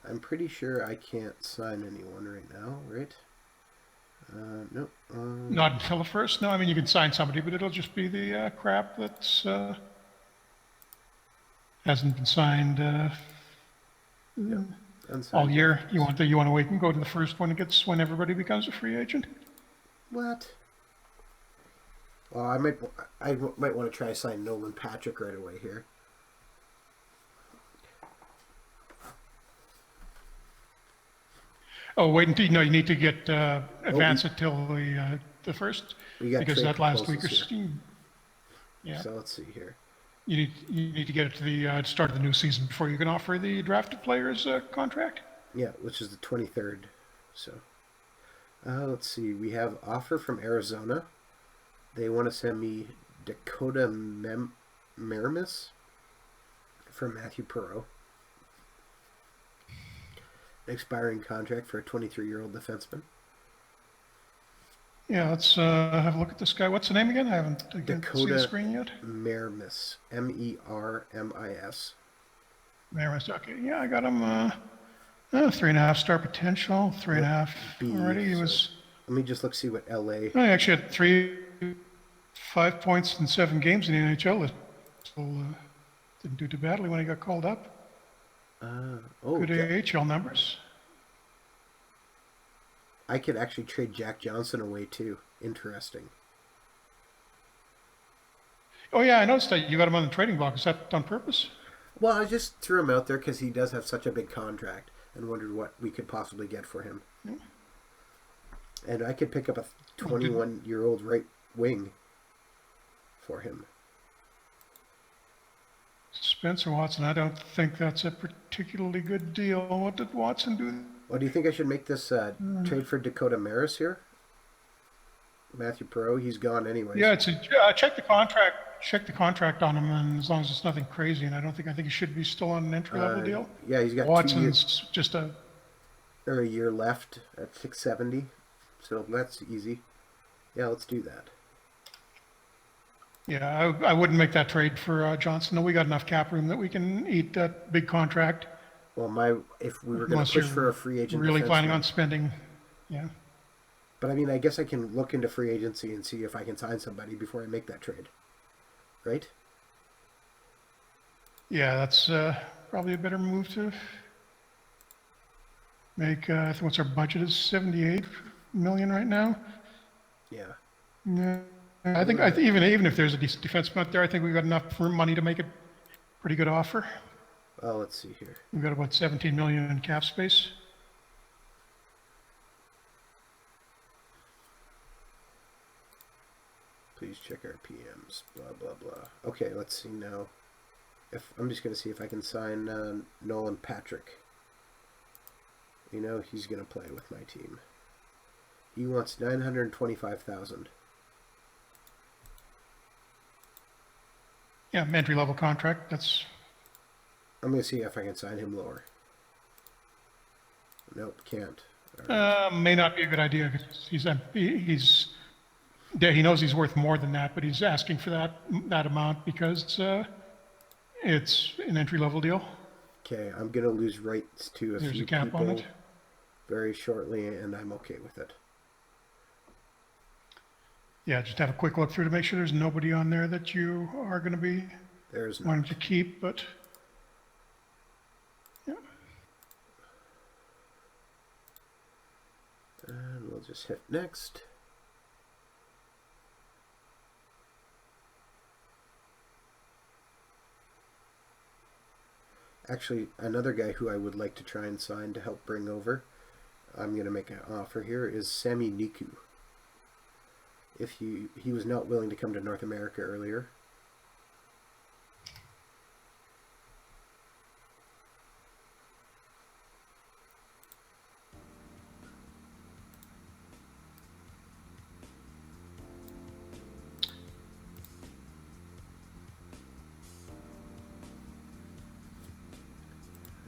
I'm pretty sure I can't sign anyone right now, right? Nope. Not until the 1st? No, I mean, you can sign somebody, but it'll just be the crap that's hasn't been signed all year. You want to wait and go to the 1st when everybody becomes a free agent? What? Well, I might want to try to sign Nolan Patrick right away here. Oh, wait until you need to get advance it till the 1st, because that last week or so. Yeah. So let's see here. You need to get it to the start of the new season before you can offer the drafted players a contract. Yeah, which is the 23rd. So let's see. We have offer from Arizona. They want to send me Dakota Meramis for Matthew Perreault. Expiring contract for a 23-year-old defenseman. Yeah, let's have a look at this guy. What's the name again? I haven't seen the screen yet. Meramis. Mermis. Meramis, okay. Yeah, I got him 3.5 star potential, 3.5 already. He was... Let me just see what LA... I actually had 5 points in 7 games in the NHL. So Didn't do too badly when he got called up. Good AHL numbers. I could actually trade Jack Johnson away too. Interesting. Oh yeah, I noticed that you got him on the trading block. Is that on purpose? Well, I just threw him out there because he does have such a big contract and wondered what we could possibly get for him. Yeah. And I could pick up a 21-year-old right wing for him. Spencer Watson, I don't think that's a particularly good deal. What did Watson do? Well, do you think I should make this trade for Dakota Maris here? Matthew Perreault, he's gone anyways. Yeah, check the contract. Check the contract on him, and as long as it's nothing crazy, and I think he should be still on an entry-level deal. Yeah, he's got Watson's just a year left at 670, so that's easy. Yeah, let's do that. Yeah, I wouldn't make that trade for Johnson. No, we got enough cap room that we can eat that big contract. Well, if we were going to push for a free agent, really planning on spending, yeah. But I mean, I guess I can look into free agency and see if I can sign somebody before I make that trade, right? Yeah, that's probably a better move to make. I think what's our budget is $78 million right now. Yeah. Yeah. I think even if there's a decent defenseman out there, I think we've got enough money to make a pretty good offer. Well, let's see here. We've got about $17 million in cap space. Please check our PMs. Blah blah blah. Okay, let's see now. I'm just gonna see if I can sign Nolan Patrick. You know he's gonna play with my team. He wants $925,000. Yeah, entry-level contract. I'm going to see if I can sign him lower. Nope, can't. Right. May not be a good idea because he knows he's worth more than that, but he's asking for that amount because it's an entry-level deal. Okay, I'm going to lose rights to a few people very shortly, and I'm okay with it. Yeah, just have a quick look through to make sure there's nobody on there that you are going to be wanting to keep, but yeah. And we'll just hit next. Actually, another guy who I would like to try and sign to help bring over, I'm going to make an offer here, is Sami Niku. If he was not willing to come to North America earlier.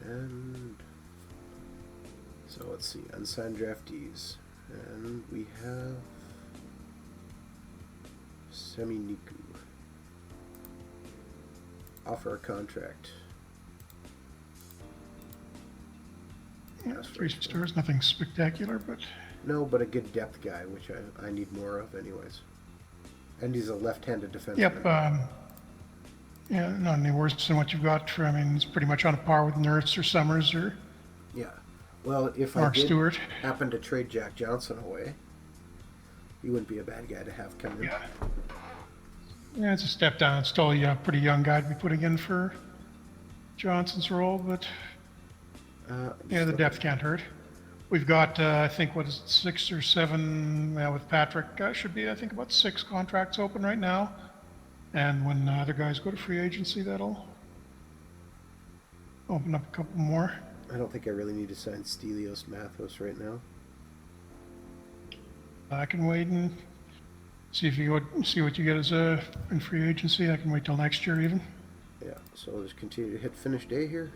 And so let's see, unsigned draftees. And we have Sami Niku. Offer a contract. Yeah, 3 stars, nothing spectacular, but... No, but a good depth guy, which I need more of anyways. And he's a left-handed defenseman. Yep, yeah, not any worse than what you've got for, I mean, it's pretty much on a par with Nurse or Summers or... Yeah. Well, if Mark I did Stewart. happen to trade Jack Johnson away, he wouldn't be a bad guy to have come in. Yeah. Yeah, it's a step down. It's still a pretty young guy to be putting in for Johnson's role, but yeah, the depth can't hurt. We've got, I think, what is it, 6 or 7, with Patrick, should be, I think, about 6 contracts open right now. And when other guys go to free agency, that'll open up a couple more. I don't think I really need to sign Stelios Mathos right now. I can wait and see what you get as in free agency. I can wait till next year even. Yeah, so I'll just continue to hit finish day here.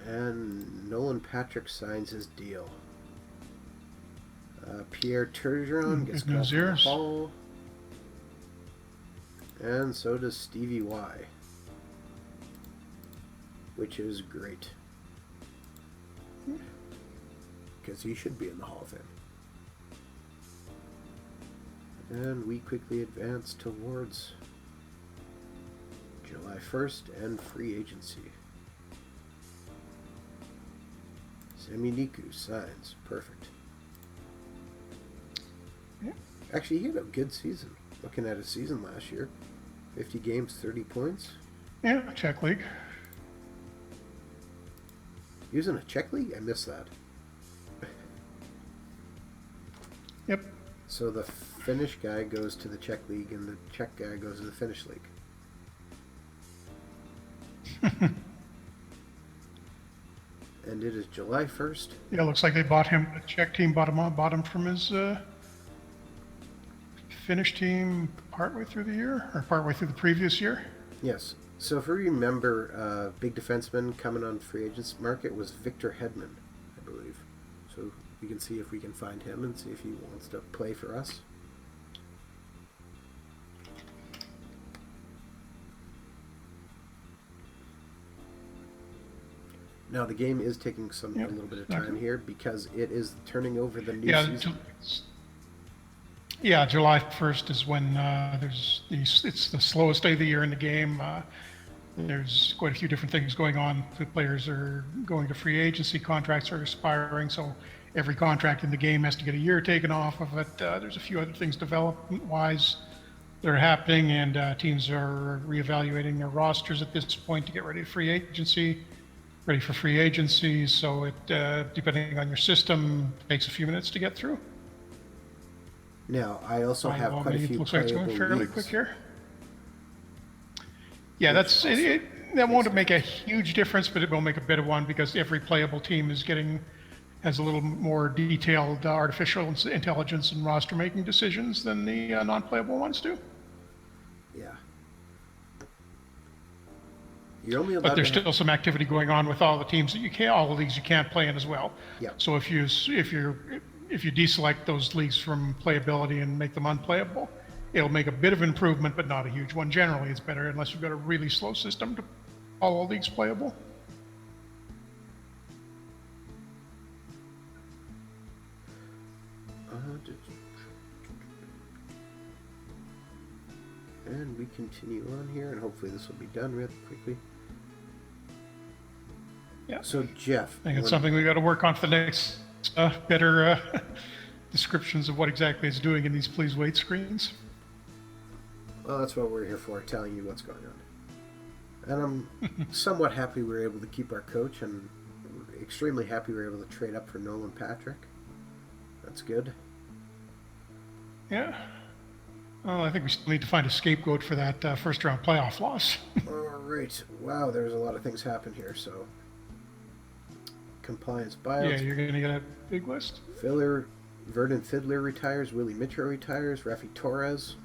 And Nolan Patrick signs his deal. Pierre Turgeon gets called from the Hall. And so does Stevie Y. Which is great. because he should be in the Hall of Fame. And we quickly advance towards July 1st and free agency. Sami Niku signs. Perfect. Yeah. Actually, he had a good season. Looking at his season last year. 50 games, 30 points. Yeah, Czech League. He was in a Czech league? I missed that. Yep. So the Finnish guy goes to the Czech league and the Czech guy goes to the Finnish league. And it is July 1st. Yeah, looks like they bought him. The Czech team bought him from his Finnish team partway through the year, or partway through the previous year. Yes. So if we remember, big defenseman coming on free agents market was Victor Hedman, I believe. So we can see if we can find him and see if he wants to play for us. Now the game is taking a little bit of time here because it is turning over the new season. Yeah, July 1st is when it's the slowest day of the year in the game. There's quite a few different things going on. The players are going to free agency, contracts are expiring, so every contract in the game has to get a year taken off of it. There's a few other things development-wise that are happening, and teams are reevaluating their rosters at this point to get ready for free agency. So it, depending on your system, takes a few minutes to get through. Now, I also have quite a few looks like it's going fairly leagues. quick here. Yeah, that's it. That won't make a huge difference, but it will make a bit of one because every playable team has a little more detailed artificial intelligence and roster making decisions than the non-playable ones do. Yeah. You're only allowed but there's still some activity going on with all the teams that all the leagues you can't play in as well. Yeah. So if you deselect those leagues from playability and make them unplayable, it'll make a bit of improvement, but not a huge one. Generally, it's better unless you've got a really slow system to all leagues playable. And we continue on here, and hopefully this will be done really quickly. Yeah. So Jeff, I think it's something we got to work on for the next better descriptions of what exactly it's doing in these please wait screens. Well, that's what we're here for, telling you what's going on. And I'm somewhat happy we were able to keep our coach, and extremely happy we were able to trade up for Nolan Patrick. That's good. Yeah. Well, I think we still need to find a scapegoat for that first round playoff loss. All right. Wow, there's a lot of things happen here. So, compliance buyouts. Yeah, you're going to get a big list. Vernon Fiddler retires. Willie Mitchell retires. Rafi Torres.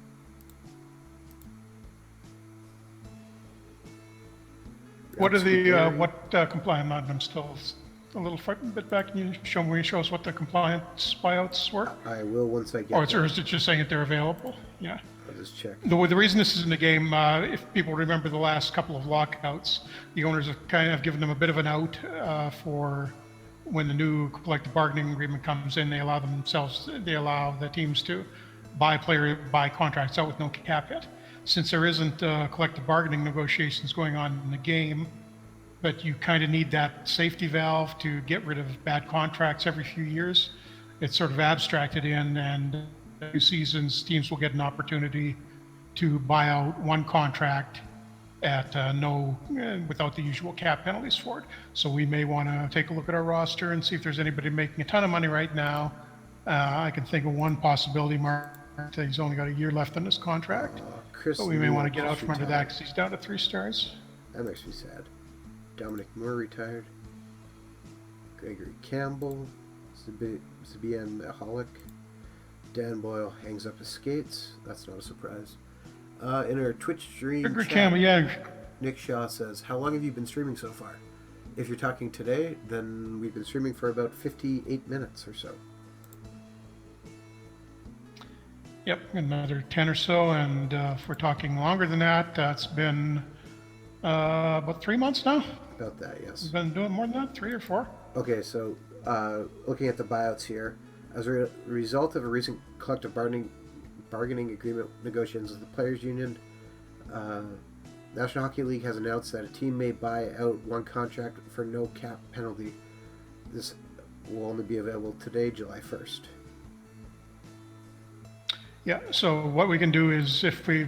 What are the I'm still a little bit back. Can you show us what the compliance buyouts were? I will once I get. Or is it just saying that they're available? Yeah. I'll just check. The reason this is in the game, if people remember the last couple of lockouts, the owners have kind of given them a bit of an out for when the new collective bargaining agreement comes in. They allow the teams to buy contracts out with no cap hit. Since there isn't collective bargaining negotiations going on in the game, but you kind of need that safety valve to get rid of bad contracts every few years. It's sort of abstracted in, and new seasons, teams will get an opportunity to buy out one contract at without the usual cap penalties for it. So we may want to take a look at our roster and see if there's anybody making a ton of money right now. I can think of one possibility, Mark. He's only got a year left on his contract. But we may want to get out from under that because he's down to 3 stars. That makes me sad. Dominic Moore retired. Gregory Campbell. Zabian Mahalik. Dan Boyle hangs up his skates. That's not a surprise. In our Twitch stream Gregory chat, Campbell, yeah. Nick Shaw says, how long have you been streaming so far? If you're talking today, then we've been streaming for about 58 minutes or so. Yep, another 10 or so, and if we're talking longer than that, it's been about 3 months now. About that, yes. We've been doing more than that, 3 or 4. Okay, so looking at the buyouts here, as a result of a recent collective bargaining agreement negotiations with the Players Union, National Hockey League has announced that a team may buy out one contract for no cap penalty. This will only be available today, July 1st. Yeah, so what we can do is if we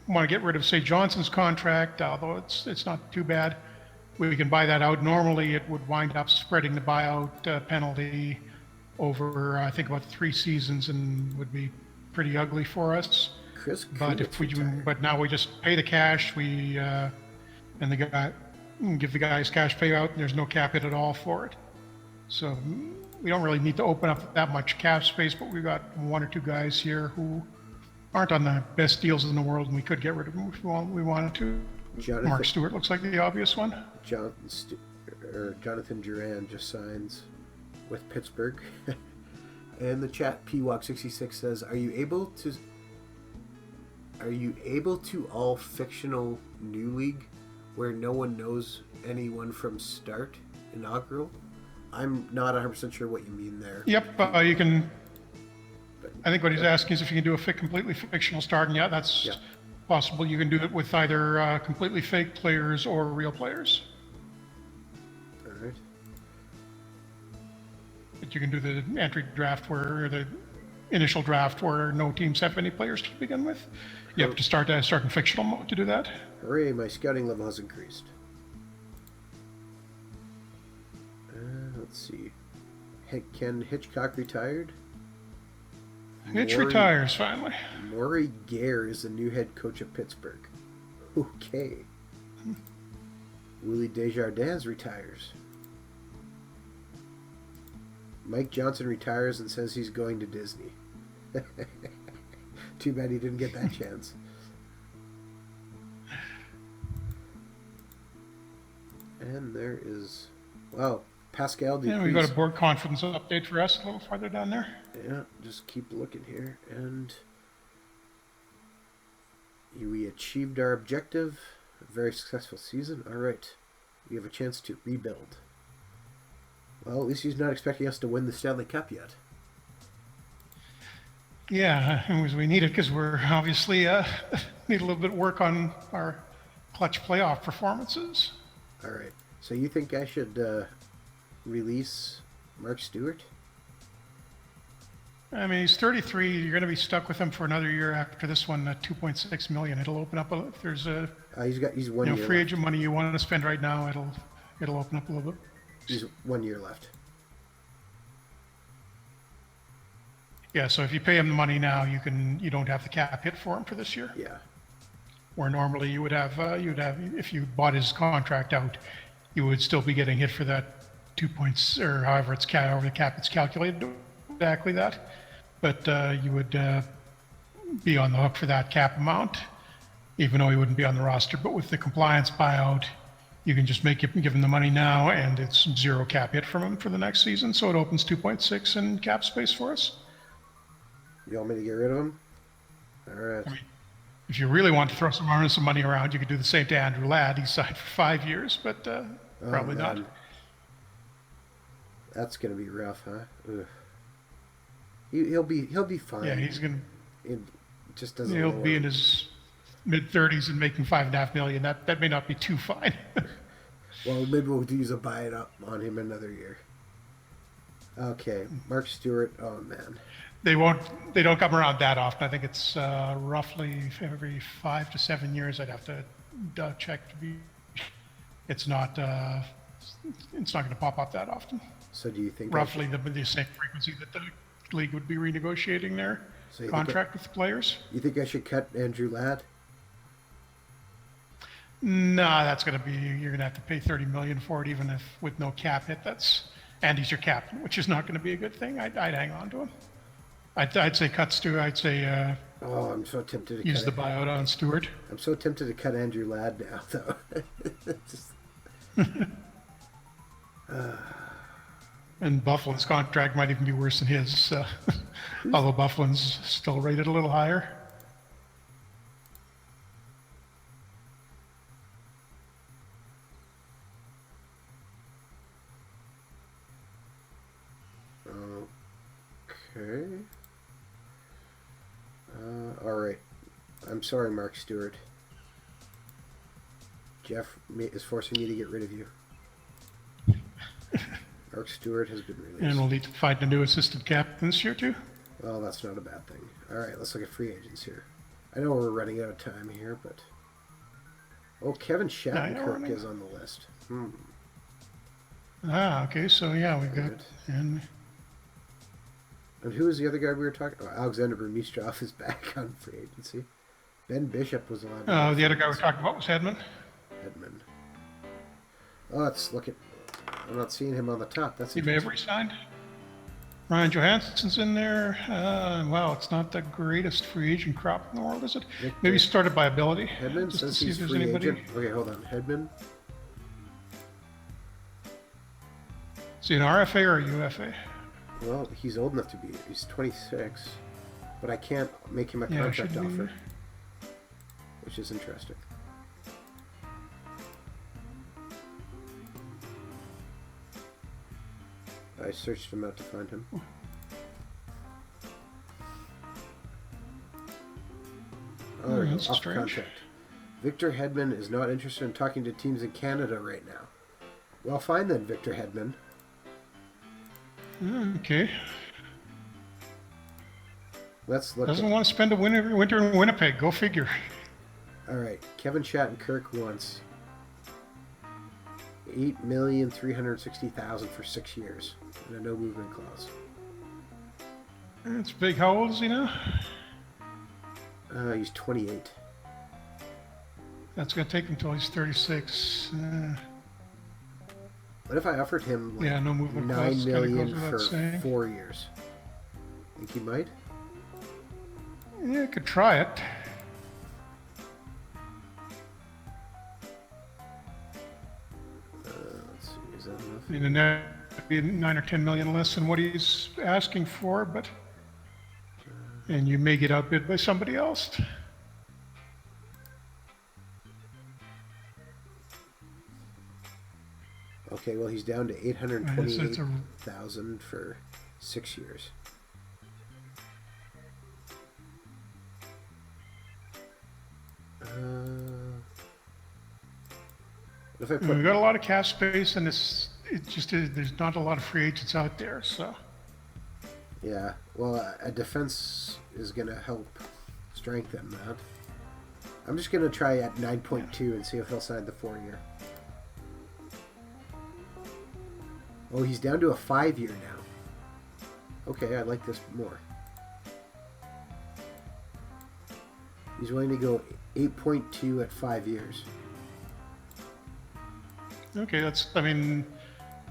want to get rid of, say, Johnson's contract, although it's not too bad, we can buy that out. Normally it would wind up spreading the buyout penalty over, I think, about 3 seasons and would be pretty ugly for us. But now we just pay the cash, and the guy give the guys cash payout, and there's no cap hit at all for it. So we don't really need to open up that much cap space, but we've got 1 or 2 guys here who aren't on the best deals in the world, and we could get rid of them if we wanted to. Mark Stewart looks like the obvious one. Jonathan Duran just signs with Pittsburgh. In the chat, PWalk66 says, "Are you able to all fictional new league where no one knows anyone from start inaugural?" I'm not 100% sure what you mean there. Yep, you can. I think what he's asking is if you can do a completely fictional start, and that's possible. You can do it with either completely fake players or real players. All right. But you can do the entry draft or the initial draft where no teams have any players to begin with. You have to start in fictional mode to do that. Hooray, my scouting level has increased. Let's see. Ken Hitchcock retired. Hitch retires finally. Maury Gare is the new head coach of Pittsburgh. Okay. Willie Desjardins retires. Mike Johnson retires and says he's going to Disney. Too bad he didn't get that chance. And there is... Wow. Pascal Dupuis. Yeah, we've got a board conference update for us a little farther down there. Yeah, just keep looking here. And we achieved our objective. A very successful season. All right. We have a chance to rebuild. Well, at least he's not expecting us to win the Stanley Cup yet. Yeah, we need it because we're obviously need a little bit of work on our clutch playoff performances. All right. So you think I should... release Mark Stewart? I mean, he's 33. You're going to be stuck with him for another year after this one. $2.6 million. It'll open up if there's a he's 1 year free left. agent money you want to spend right now. It'll open up a little bit. He's 1 year left. Yeah. So if you pay him the money now, you don't have the cap hit for him for this year. Yeah. Where normally you would have if you bought his contract out, you would still be getting hit for that 2 points or however the cap it's calculated to exactly that, but you would be on the hook for that cap amount, even though he wouldn't be on the roster. But with the compliance buyout, you can just give him the money now, and it's 0 cap hit from him for the next season. So it opens 2.6 in cap space for us. You want me to get rid of him? All right. I mean, if you really want to throw some money around, you could do the same to Andrew Ladd. He signed for 5 years, but probably not. That's gonna be rough, huh? Ugh. He'll be fine. Yeah, he's gonna. It just doesn't. He'll be in his mid-30s and making $5.5 million. That may not be too fine. Well, maybe we'll use a buy it up on him another year. Okay, Mark Stewart. Oh man. They don't come around that often. I think it's roughly every 5 to 7 years. I'd have to check to be. It's not going to pop up that often. So do you think roughly the same frequency that the league would be renegotiating their contract with the players? You think I should cut Andrew Ladd? No, that's going to be, you're going to have to pay $30 million for it, even if with no cap hit. And he's your captain, which is not going to be a good thing. I'd hang on to him. I'd say cut Stewart. I'd say I'm so tempted to use the buyout on Stewart. I'm so tempted to cut Andrew Ladd now, though. And Bufflin's contract might even be worse than his, although Bufflin's still rated a little higher. Okay. All right. I'm sorry, Mark Stewart. Jeff is forcing me to get rid of you. Mark Stewart has been released. And we'll need to find a new assistant captain this year, too. Well, that's not a bad thing. All right, let's look at free agents here. I know we're running out of time here, but... Oh, Kevin Shattenkirk is on the list. Okay, so yeah, we've got... And who was the other guy we were talking about? Oh, Alexander Burmistrov is back on free agency. Ben Bishop was on. The other guy we were talking about was Hedman. Hedman. Oh, let's look at... I'm not seeing him on the top. That's he may have resigned. Ryan Johansson's in there. Wow, it's not the greatest free agent crop in the world, is it? Maybe started by ability. Hedman says he's free agent. Okay, hold on. Hedman. Is he an RFA or a UFA? Well, he's old enough to be. He's 26, but I can't make him a contract offer, which is interesting. I searched him out to find him. Oh, that's off strange. contract. Victor Hedman is not interested in talking to teams in Canada right now. Well, fine then, Victor Hedman. Okay. Let's look. Doesn't want to spend a winter in Winnipeg. Go figure. All right, Kevin Shattenkirk wants $8,360,000 for 6 years and a no movement clause. That's big. How old is he now? He's 28. That's going to take him until he's 36. What if I offered him like no movement $9 million for saying. 4 years? Think he might? Yeah, I could try it. Let's see, is that enough? I mean, that'd be 9 or 10 million less than what he's asking for, but and you may get outbid by somebody else. Okay, well he's down to 828,000 for 6 years. If I put, we've got a lot of cap space, and there's not a lot of free agents out there, so. Yeah, well, a defense is going to help strengthen that. I'm just going to try at 9.2 and see if he'll sign the 4-year. Oh, he's down to a 5-year now. Okay, I like this more. He's willing to go 8.2 at 5 years. Okay, that's, I mean,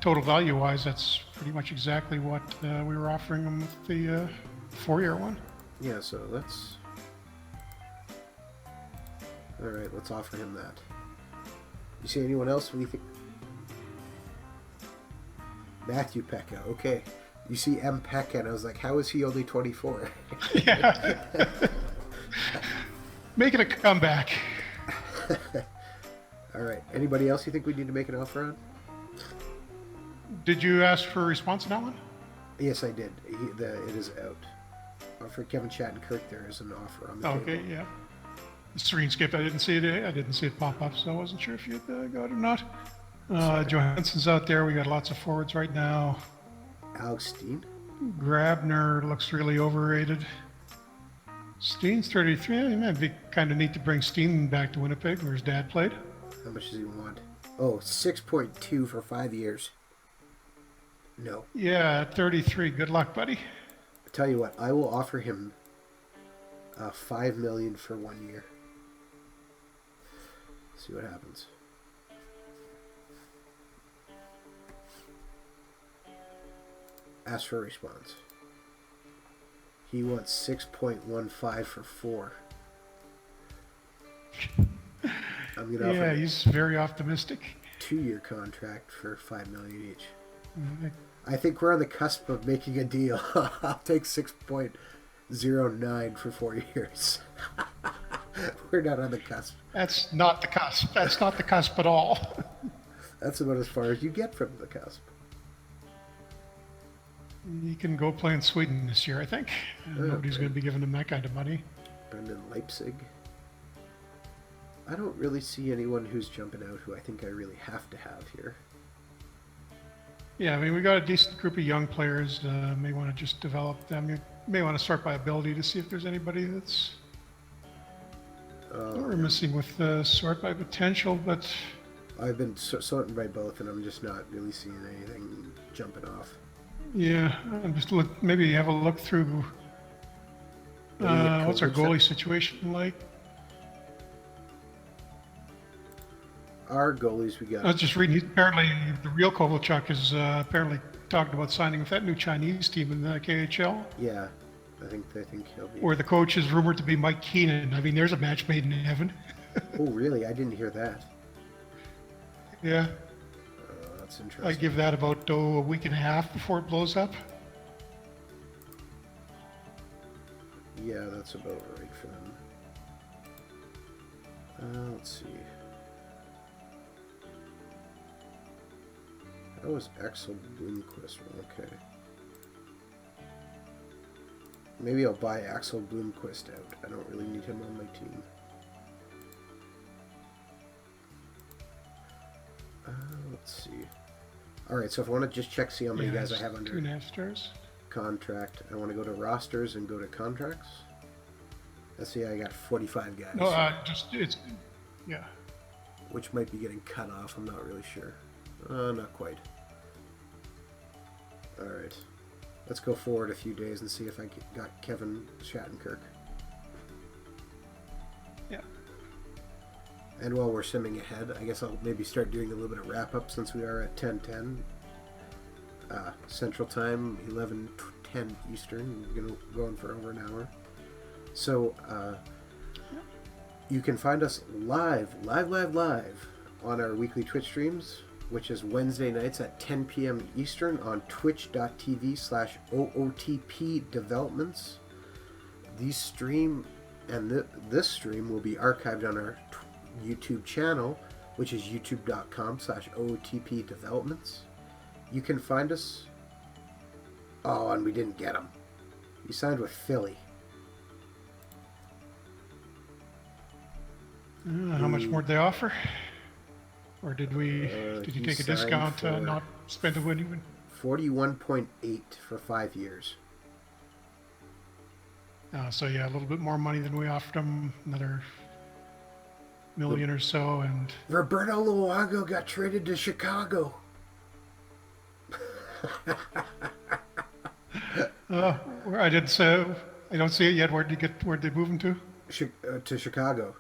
total value-wise, that's pretty much exactly what we were offering him with the 4-year one. Yeah, so let's... All right, let's offer him that. You see anyone else? What do you think? Matthew Pekka, okay. You see M. Pekka, and I was like, how is he only 24? Yeah. Making a comeback. All right. Anybody else you think we need to make an offer on? Did you ask for a response on that one? Yes, I did. It is out. For Kevin Shattenkirk, there is an offer on the table. Okay, yeah. Screen skipped. I didn't see it pop up, so I wasn't sure if you got it or not. Johansson's out there. We got lots of forwards right now. Alex Steen? Grabner looks really overrated. Steen's 33. It might be kind of neat to bring Steen back to Winnipeg, where his dad played. How much does he want? Oh, 6.2 for 5 years. No. Yeah, 33. Good luck, buddy. I tell you what, I will offer him $5 million for 1 year. See what happens. Ask for a response. He wants 6.15 for 4. I'm gonna offer he's very optimistic. 2-year contract for $5 million each. Mm-hmm. I think we're on the cusp of making a deal. I'll take 6.09 for 4 years. We're not on the cusp. That's not the cusp. That's not the cusp at all. That's about as far as you get from the cusp. He can go play in Sweden this year, I think. Nobody's going to be giving him that kind of money. Brendan Leipzig. I don't really see anyone who's jumping out who I think I really have to have here. Yeah, I mean, we got a decent group of young players. May want to just develop them. You may want to sort by ability to see if there's anybody that's we're missing with sort by potential, but I've been sorting by both, and I'm just not really seeing anything jumping off. Yeah, I'm just maybe have a look through. What's our goalie situation like? Our goalies, we got. I was just reading. Apparently, the real Kovalchuk is apparently talking about signing with that new Chinese team in the KHL. Yeah, I think he'll be. Or the coach is rumored to be Mike Keenan. I mean, there's a match made in heaven. Oh, really? I didn't hear that. Yeah. That's interesting. I give that about a week and a half before it blows up. Yeah, that's about right for them. Let's see. That was Axel Bloomquist. Okay. Maybe I'll buy Axel Bloomquist out. I don't really need him on my team. Let's see. Alright, so if I want to just check, see how many guys I have under 2.5 stars. Contract, I want to go to rosters and go to contracts. Let's see, I got 45 guys. No, yeah. Which might be getting cut off, I'm not really sure. Not quite. Alright. Let's go forward a few days and see if I got Kevin Shattenkirk. Yeah. And while we're simming ahead, I guess I'll maybe start doing a little bit of wrap-up since we are at 10:10 Central Time, 11:10 Eastern. We're going for over an hour. So, you can find us live on our weekly Twitch streams, which is Wednesday nights at 10 p.m. Eastern on twitch.tv/OOTP Developments. These stream and this stream will be archived on our YouTube channel, which is youtube.com/OOTP Developments. You can find us. Oh, and we didn't get him. He signed with Philly. How much more did they offer? Or did we? Did you take a discount to not spend a win? 41.8 for 5 years. So yeah, a little bit more money than we offered him. Another million or so, and Roberto Luongo got traded to Chicago. I didn't say. I don't see it yet. Where'd they move him to? To Chicago.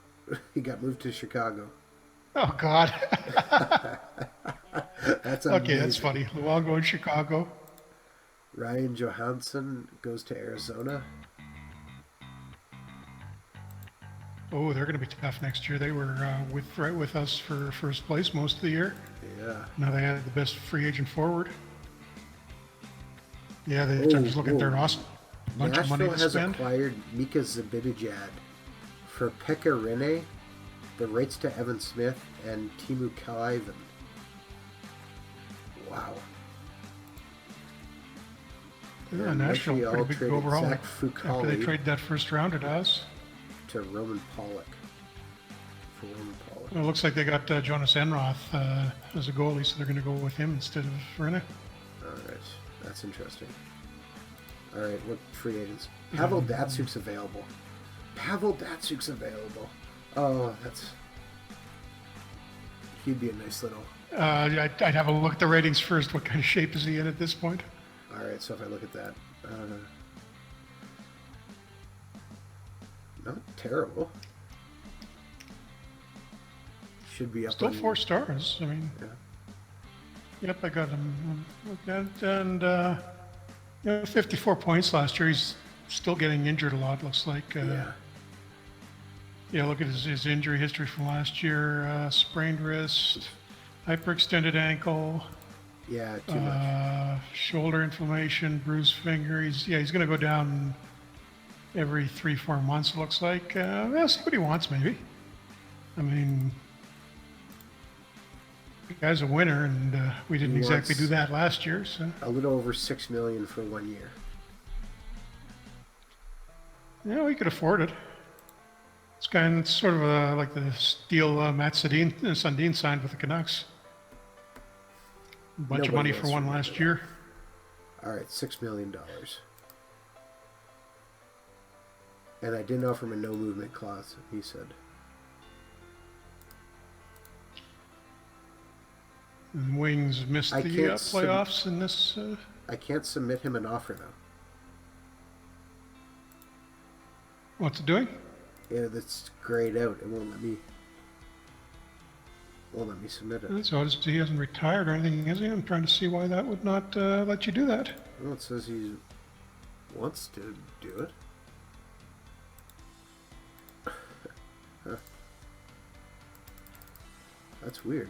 He got moved to Chicago. Oh God. That's amazing. Okay. That's funny. Luongo in Chicago. Ryan Johansson goes to Arizona. Oh, they're going to be tough next year. They were right with us for first place most of the year. Yeah. Now they had the best free agent forward. Yeah, they just look at their roster. Bunch of money to spend. Nashville has acquired Mika Zibanejad for Pekka Rinne, the rights to Evan Smith, and Timu Kaivan. Wow. Yeah, Nashville, pretty big overall. After they traded that first rounder to us. To Roman Pollock. For Roman Pollock. Well, it looks like they got Jonas Enroth as a goalie, so they're going to go with him instead of Rinne. Alright, that's interesting. Alright, look, free agents. Pavel Datsuk's available. Oh, he'd be a nice little... I'd have a look at the ratings first. What kind of shape is he in at this point? Alright, so if I look at that... not terrible. Should be up still 4 stars. I mean... Yeah. Yep, I got him. And 54 points last year. He's still getting injured a lot, looks like. Yeah, look at his injury history from last year. Sprained wrist, hyperextended ankle. Yeah, too much. Shoulder inflammation, bruised finger. He's going to go down every 3-4 months, it looks like. See what he wants, maybe. I mean... The guy's a winner, and we didn't exactly do that last year. So a little over $6 million for 1 year. Yeah, we could afford it. It's kind of sort of like the deal Matt Sundin signed with the Canucks. A bunch of money for one last year. All right, $6 million. And I didn't offer him a no movement clause, he said. And Wings missed the playoffs in this. I can't submit him an offer, though. What's it doing? Yeah, that's grayed out. It won't let me submit it. So he hasn't retired or anything, is he? I'm trying to see why that would not let you do that. Well, it says he wants to do it. Huh. That's weird.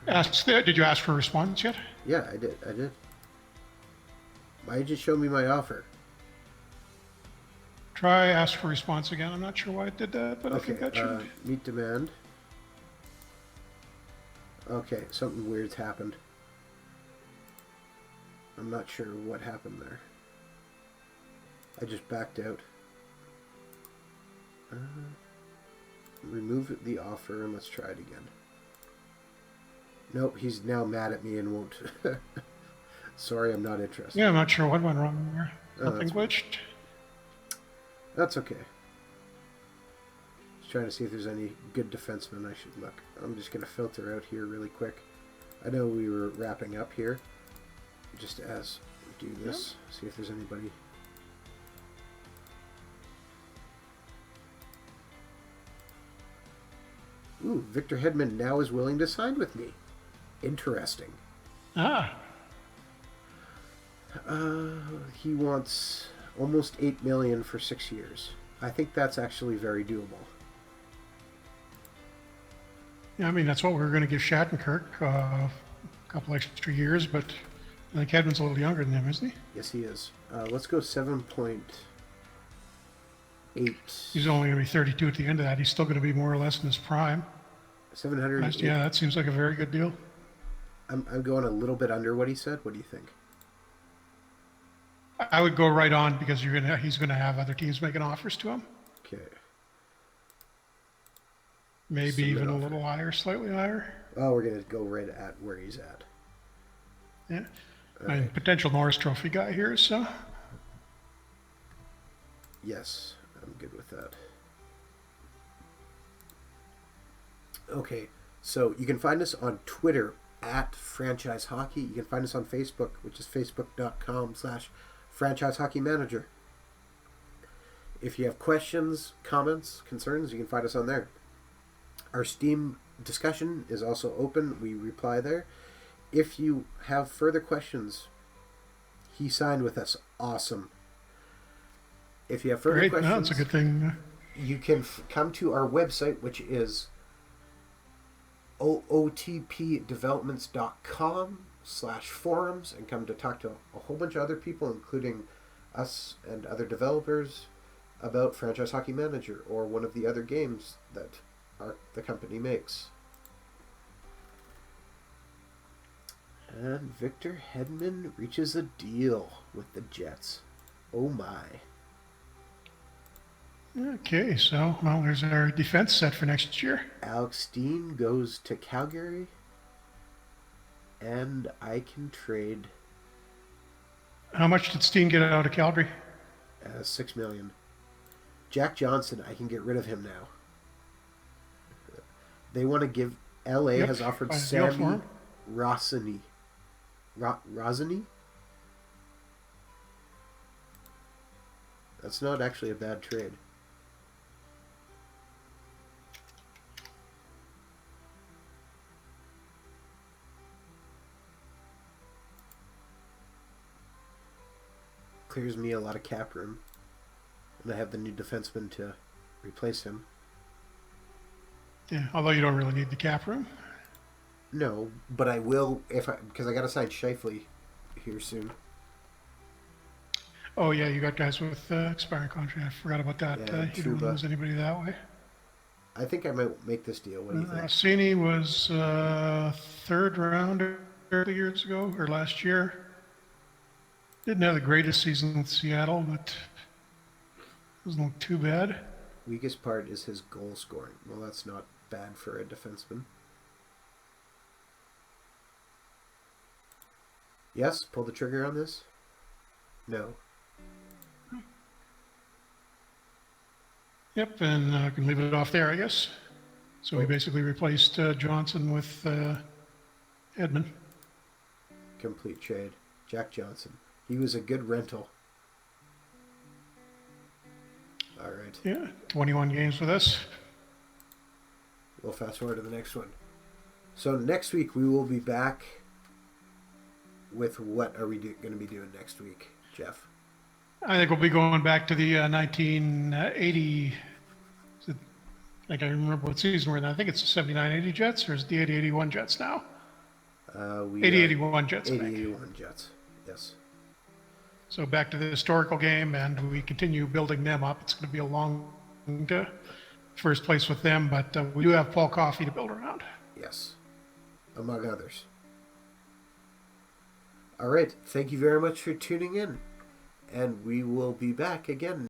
Did you ask for a response yet? Yeah, I did. Why did you show me my offer? Try ask for response again. I'm not sure why it did that, but okay, I think that should. Meet demand. Okay, something weird's happened. I'm not sure what happened there. I just backed out. Remove the offer and let's try it again. Nope, he's now mad at me and won't. Sorry, I'm not interested. Yeah, I'm not sure what went wrong there. Nothing glitched. That's okay. Just trying to see if there's any good defensemen I should look. I'm just going to filter out here really quick. I know we were wrapping up here. Just as we do this, see if there's anybody. Ooh, Victor Hedman now is willing to sign with me. Interesting. He wants almost $8 million for 6 years. I think that's actually very doable. Yeah, I mean that's what we were going to give Shattenkirk, a couple extra years, but I think Hedman's a little younger than him, isn't he? Yes, he is. Let's go 7.8. He's only going to be 32 at the end of that. He's still going to be more or less in his prime. 700. Yeah, that seems like a very good deal. I'm going a little bit under what he said. What do you think? I would go right on because he's going to have other teams making offers to him. Okay. Maybe even a little higher, slightly higher. Oh, we're going to go right at where he's at. Yeah. And potential Norris Trophy guy here, so. Yes, I'm good with that. Okay, so you can find us on Twitter at Franchise Hockey. You can find us on Facebook, which is facebook.com/Franchise Hockey Manager. If you have questions, comments, concerns, you can find us on there. Our Steam discussion is also open. We reply there. If you have further questions, he signed with us. Awesome. If you have further questions, that's a good thing. You can come to our website, which is ootpdevelopments.com/forums, and come to talk to a whole bunch of other people, including us and other developers, about Franchise Hockey Manager or one of the other games that the company makes. And Victor Hedman reaches a deal with the Jets. Oh my. Okay, so, well, there's our defense set for next year. Alex Steen goes to Calgary, and I can trade. How much did Steen get out of Calgary? $6 million. Jack Johnson, I can get rid of him now. They want to give. LA has offered Sammy Rossini. Rossini? That's not actually a bad trade. Clears me a lot of cap room. And I have the new defenseman to replace him. Yeah, although you don't really need the cap room. No, but I will because I got to sign Scheifele here soon. Oh yeah, you got guys with expiring contract. I forgot about that. Yeah, you don't lose anybody that way. I think I might make this deal. What do you think? Rossini was third rounder 2 years ago, or last year. Didn't have the greatest season with Seattle, but doesn't look too bad. Weakest part is his goal scoring. Well, that's not bad for a defenseman. Yes, pull the trigger on this? No. Yep, and I can leave it off there, I guess. So we basically replaced Johnson with Edmund. Complete trade. Jack Johnson. He was a good rental. All right. Yeah, 21 games with us. We'll fast forward to the next one. So next week we will be back with what are we going to be doing next week, Jeff? I think we'll be going back to the 1980. I can't remember what season we're in. I think it's the 79-80 Jets, or is it the 80-81 Jets now? 80-81 Jets. 80-81 Jets, yes. So back to the historical game, and we continue building them up. It's going to be a long first place with them, but we do have Paul Coffey to build around. Yes, among others. All right, thank you very much for tuning in, and we will be back again